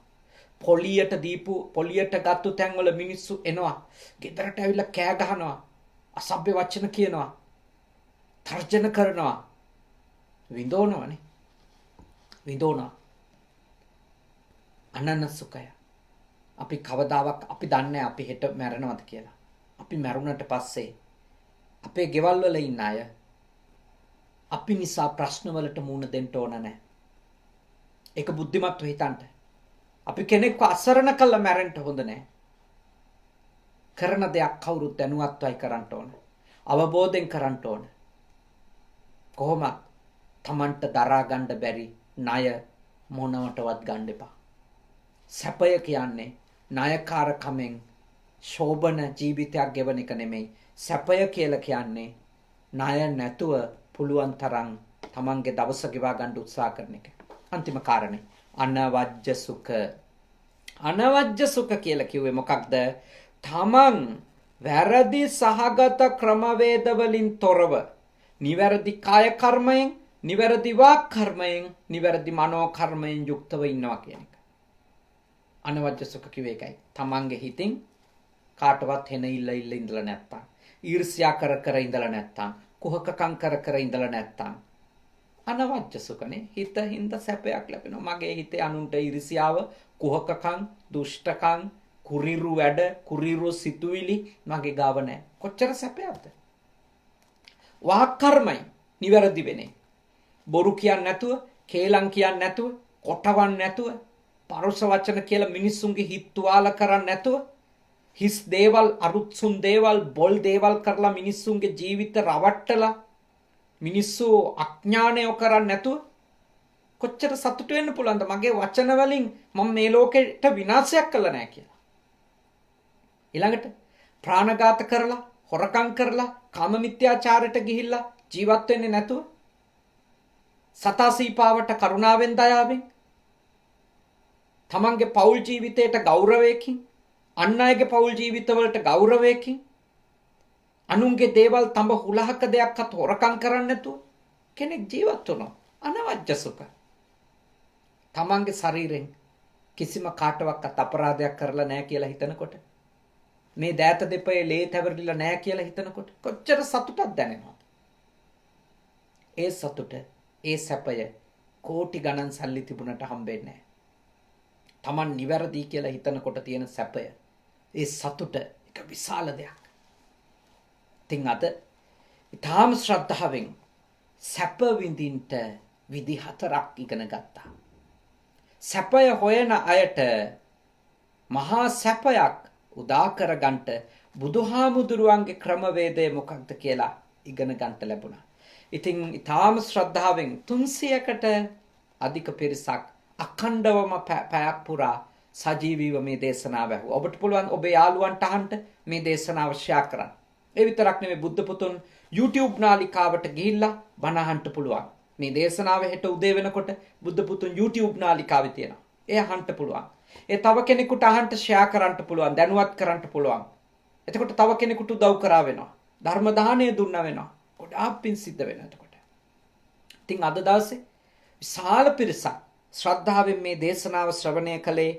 පොලියට ගත්තු තැන්වල මිනිස්සු එනවා. ගෙදරට ඇවිල්ලා කෑ ගහනවා. අසභ්‍ය වචන කියනවා. තර්ජන කරනවා. විඳවනවනේ. විඳෝනා. අනන්න සුඛය. අපි කවදාවත් අපි දන්නේ අපි හෙට මැරෙනවද කියලා. අපි මැරුණට පස්සේ අපේ ගෙවල් වල ඉන්න අය අපි නිසා ප්‍රශ්න වලට මුහුණ දෙන්න ඕන නැහැ. ඒක බුද්ධිමත්ව හිතන්න. අපි කෙනෙක්ව අසරණ කළා මැරෙන්න හොඳ නැහැ. කරන දෙයක් කවුරුත් දැනුවත්වයි කරන්න ඕන. අවබෝධයෙන් කරන්න ඕන. කොහොමද Tamanට දරා ගන්න බැරි ණය මොනවටවත් ගන්න එපා. සැපය කියන්නේ ණයකාරකමෙන් ශෝභන ජීවිතයක් ගෙවන එක නෙමෙයි. සැපය කියලා කියන්නේ ණය නැතුව පුළුවන් තරම් Tamanගේ දවස ගෙවා ගන්න උත්සාහ කරන එක. අන්තිම කාරණේ අනවජ්‍ය සුඛ. අනවජ්‍ය සුඛ කියලා කිව්වේ මොකක්ද? තමන් වැරදි සහගත ක්‍රමවේද වලින් තොරව නිවැරදි කාය කර්මයෙන්, නිවැරදි වාක් කර්මයෙන්, නිවැරදි මනෝ කර්මයෙන් යුක්තව ඉන්නවා කියන එක. අනවජ්‍ය සුඛ කිව්වේ ඒකයි. තමන්ගේ හිතින් කාටවත් හෙන ඉඳලා නැත්තම්, ඊර්ෂ්‍යා කර ඉඳලා නැත්තම්, කුහකකම් කර ඉඳලා නැත්තම් අනවජ්‍ය සුඛනේ. හිතින්ද සැපයක් ලැබෙනවා. මගේ හිතේ අනුන්ට ඊර්ෂ්‍යාව, කුහකකම්, දුෂ්ටකම්, කුරිරු වැඩ, කුරිරු සිතුවිලි මගේ ගාව නැහැ. කොච්චර සැපයක්ද? වාක් කර්මයි නිවැරදි වෙන්නේ. බොරු කියන්නේ නැතුව, කේලම් කියන්නේ නැතුව, කොටවන්නේ නැතුව, පරුස වචන කියලා මිනිස්සුන්ගේ හිත තුවාල කරන්නේ නැතුව, හිස් දේවල්, අරුත්සුන් දේවල්, බොල් දේවල් කරලා මිනිස්සුන්ගේ ජීවිත රවට්ටලා මිනිස්සු අඥානය කරන්නේ නැතුව කොච්චර සතුට වෙන්න පුළුවන්ද? මගේ වචන වලින් මම මේ ලෝකෙට විනාශයක් කළා නැහැ කියලා. ඊළඟට ප්‍රාණඝාත කරලා, හොරකම් කරලා, කාම මිත්‍යාචාරයට ගිහිල්ලා ජීවත් වෙන්නේ නැතුව, සතාසීපාවට කරුණාවෙන්, දයාවෙන්, තමන්ගේ පෞල් ජීවිතයට ගෞරවයකින්, අන් අයගේ පෞල් ජීවිතවලට ගෞරවයකින්, අනුන්ගේ දේවල් තඹ හුලහක දෙයක්වත් හොරකම් කරන්නේ නැතුව කෙනෙක් ජීවත් වෙනවා. අනවජ්‍ය සුඛ. තමන්ගේ ශරීරයෙන් කිසිම කාටවත් අපරාධයක් කරලා නැහැ කියලා හිතනකොට, මේ දෑත දෙපේ ලේ තැවරිලා නැහැ කියලා හිතනකොට කොච්චර සතුටක් දැනෙනවද? ඒ සතුට, ඒ සැපය කෝටි ගණන් සල්ලි තිබුණට හම්බෙන්නේ නැහැ. Taman නිවැරදි කියලා හිතනකොට තියෙන සැපය, ඒ සතුට එක විශාල දෙයක්. ඉතින් අද ඊටාම ශ්‍රද්ධාවෙන් සැප විඳින්න විදි 4ක් ඉගෙන ගත්තා. සැපය හොයන අයට මහා සැපයක් උදා කරගන්නට බුදුහාමුදුරුවන්ගේ ක්‍රමවේදය මොකක්ද කියලා ඉගෙන ගන්නට ලැබුණා. ඉතින් ඊටාම ශ්‍රද්ධාවෙන් 300කට අධික පිරිසක් අඛණ්ඩවම පැයක් පුරා සජීවීව මේ දේශනාව ඇහුවා. ඔබට පුළුවන් ඔබේ යාළුවන්ට අහන්න මේ දේශනාව ෂෙයා කරන්න. ඒ විතරක් නෙමෙයි, බුද්ධ පුතුන් YouTube නාලිකාවට ගිහිල්ලා බණ අහන්න පුළුවන්. මේ දේශනාව හෙට උදේ වෙනකොට බුද්ධ පුතුන් YouTube නාලිකාවේ තියෙනවා. ඒ අහන්න පුළුවන්. ඒ තව කෙනෙකුට අහන්න ෂෙයා කරන්න පුළුවන්, දැනුවත් කරන්න පුළුවන්. එතකොට තව කෙනෙකුට උදව් කරා වෙනවා. ධර්ම දාණය දුන්නා වෙනවා. ගොඩාක් පින් සිද්ධ වෙනවා එතකොට. ඉතින් අද දවසේ විශාල පිරිසක් ශ්‍රද්ධාවෙන් මේ දේශනාව ශ්‍රවණය කළේ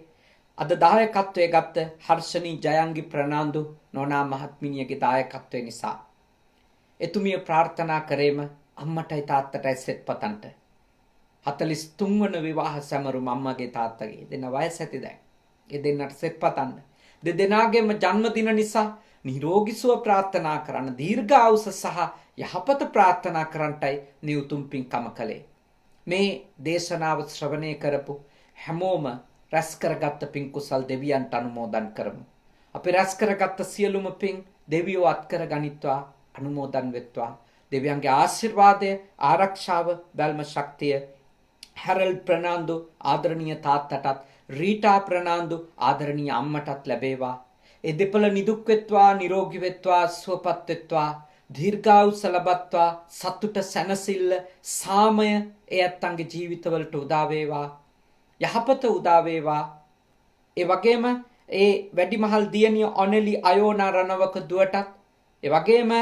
අද දායකත්වයේ ගත්ත හර්ෂණී ජයංගි ප්‍රනාන්දු නෝනා මහත්මිනියගේ දායකත්වය නිසා. එතුමිය ප්‍රාර්ථනා කරේම අම්මටයි තාත්තටයි සෙත්පතන්ට 43 වන විවාහ සැමරුම අම්මගේ තාත්තගේ දෙන්න වයස ඇති දැන්. ඒ දෙන්නට සෙත්පතන්න. දෙදෙනාගේම ජන්මදින නිසා නිරෝගී සුව ප්‍රාර්ථනා කරන්න දීර්ඝායුෂ සහ යහපත ප්‍රාර්ථනා කරන්නටයි මේ උතුම් පින්කම කළේ. මේ දේශනාව ශ්‍රවණය කරපු හැමෝම රැස් කරගත්ත පින් කුසල් දෙවියන්ට අනුමෝදන් කරමු. අපි රැස් කරගත්ත සියලුම පින් දෙවියෝ අත්කර ගනිත්වා අනුමෝදන් වෙත්වා. දෙවියන්ගේ ආශිර්වාදය ආරක්ෂාව බැල්ම ශක්තිය හැරල් ප්‍රනාන්දු ආදරණීය තාත්තටත් රීටා ප්‍රනාන්දු ආදරණීය අම්මටත් ලැබේවා. ඒ දෙපළ නිදුක් වෙත්වා නිරෝගී වෙත්වා සුවපත් වෙත්වා දීර්ඝායුෂ ලබත්වා සතුට සැනසෙල්ල සාමය ඒ ඇත්තන්ගේ ජීවිතවලට උදා වේවා යහපත උදා වේවා. ඒ වගේම ඒ වැඩිමහල් දියණිය ඔනෙලි අයෝනා රණවක දුවටත් ඒ වගේම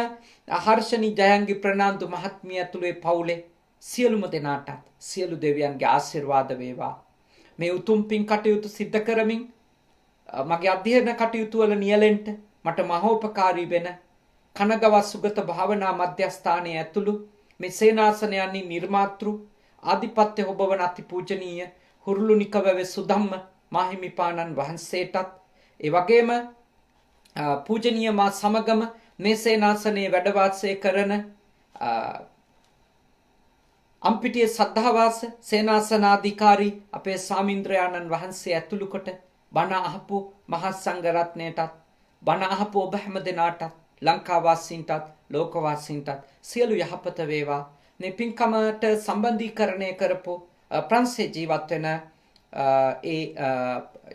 හර්ෂණී ජයංගි ප්‍රනාන්දු මහත්මිය ඇතුළේ පවුලේ සියලුම දෙනාටත් සියලු දෙවියන්ගේ ආශිර්වාද වේවා. මේ උතුම් පින් කටයුතු සිද්ධ කරමින් මගේ අධ්‍යයන කටයුතු වල නියැලෙන්න මට මහෝපකාරී වෙන කනගව සුගත භාවනා මධ්‍යස්ථානයේ ඇතුළු මේ සේනාසනයන්හි නිර්මාතෘ ආධිපත්‍ය හොබවන අතිපූජනීය හුරුළුනිකවැවේ සුධම්ම මාහිමිපාණන් වහන්සේටත් ඒ වගේම පූජනීය මා සමගම මේ සේනාසනයේ වැඩ වාසය කරන අම්පිටිය සද්ධාවාස සේනාසනාධිකාරී අපේ සාමින්ද්‍රයාණන් වහන්සේ ඇතුළු කොට බණ අහපු මහත් සංඝ රත්නයටත් බණ අහපු ඔබ හැම දෙනාටත් ලංකාවාසීන්ටත් ලෝකවාසීන්ටත් සියලු යහපත වේවා. මේ පින්කමට සම්බන්ධීකරණය කරපු ප්‍රංශේ ජීවත් වෙන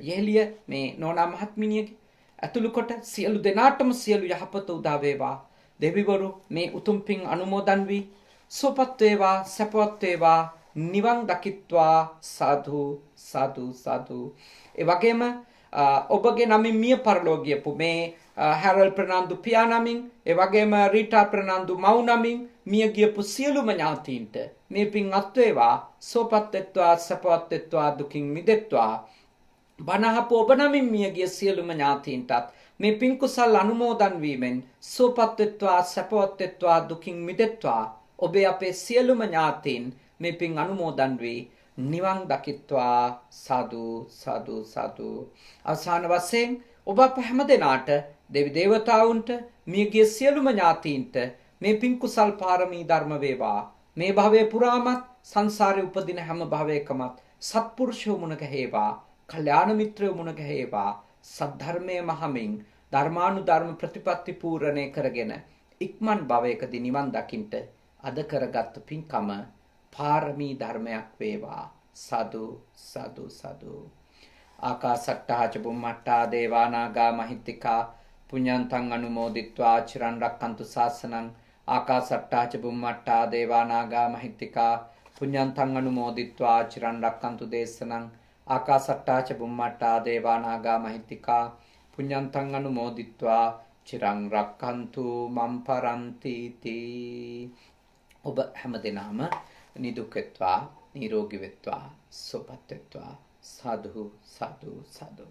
යෙහෙළිය මේ නෝනා මහත්මිනියගේ ඇතුළු කොට සියලු දෙනාටම සියලු යහපත උදා වේවා. දෙවිවරු මේ උතුම් පින් අනුමෝදන් වී සුවපත් වේවා සැපවත් වේවා නිවන් දකිත්වා සාදු සාදු සාදු. ඒ වගේම ඔබගේ නමින් මිය පරලෝ ගියපු මේ හැරල් ප්‍රනාන්දු පියා නමින් ඒ වගේම රීටා ප්‍රනාන්දු මව් නමින් මිය ගියපු සියලුම ඥාතීන්ට මේ පින් අත් වේවා සුවපත් වෙත්වා සැපවත් වෙත්වා දුකින් මිදෙත්වා. බණහපු ඔබ නමින් මිය ගිය සියලුම ඥාතීන්ටත් මේ පින් කුසල් අනුමෝදන් වීමෙන් සුවපත් වෙත්වා සැපවත් වෙත්වා දුකින් මිදෙත්වා. ඔබේ අපේ සියලුම ඥාතීන් මේ පින් අනුමෝදන් වී නිවන් දකිත්වා සාදු සාදු සාදු. අවසාන වශයෙන් ඔබ අප හැම දෙනාට දෙවි දේවතාවුන්ට මියගිය සියලුම ඥාතීන්ට මේ පින් කුසල් පාරමී ධර්ම වේවා. මේ භවයේ පුරාමත් සංසාරේ උපදින හැම භවයකමත් සත්පුරුෂයෝ මුණ ගැහේවා කල්යාණ මිත්‍රයෝ මුණ ගැහේවා සද්ධර්මයේ මහමින් ධර්මානුධර්ම ප්‍රතිපත්ති පූර්ණේ කරගෙන ඉක්මන් භවයකදී නිවන් දකින්ට අද කරගත් පින්කම පාරමී ධර්මයක් වේවා. සාදු සාදු සාදු. ආකාසට්ටා ච බුම්මට්ටා දේවා නාග මහිත්‍තිකා පුඤ්ඤන්තං අනුමෝදිත්වා චිරන් රක්칸තු ශාසනං. ආකාසට්ටා ච බුම්මට්ටා දේවා නාග මහිත්‍තිකා පුඤ්ඤන්තං අනුමෝදිත්වා චිරන් රක්칸තු දේශනං. ආකාසට්ටා ච බුම්මට්ටා දේවා නාග මහිත්‍තිකා පුඤ්ඤන්තං අනුමෝදිත්වා චිරන් රක්칸තු මම් පරන්ති තී. ඔබ හැමදෙනාම නිදුක් වෙත්වා නිරෝගී වෙත්වා සුවපත් වෙත්වා. සාදු සාදු සාදු.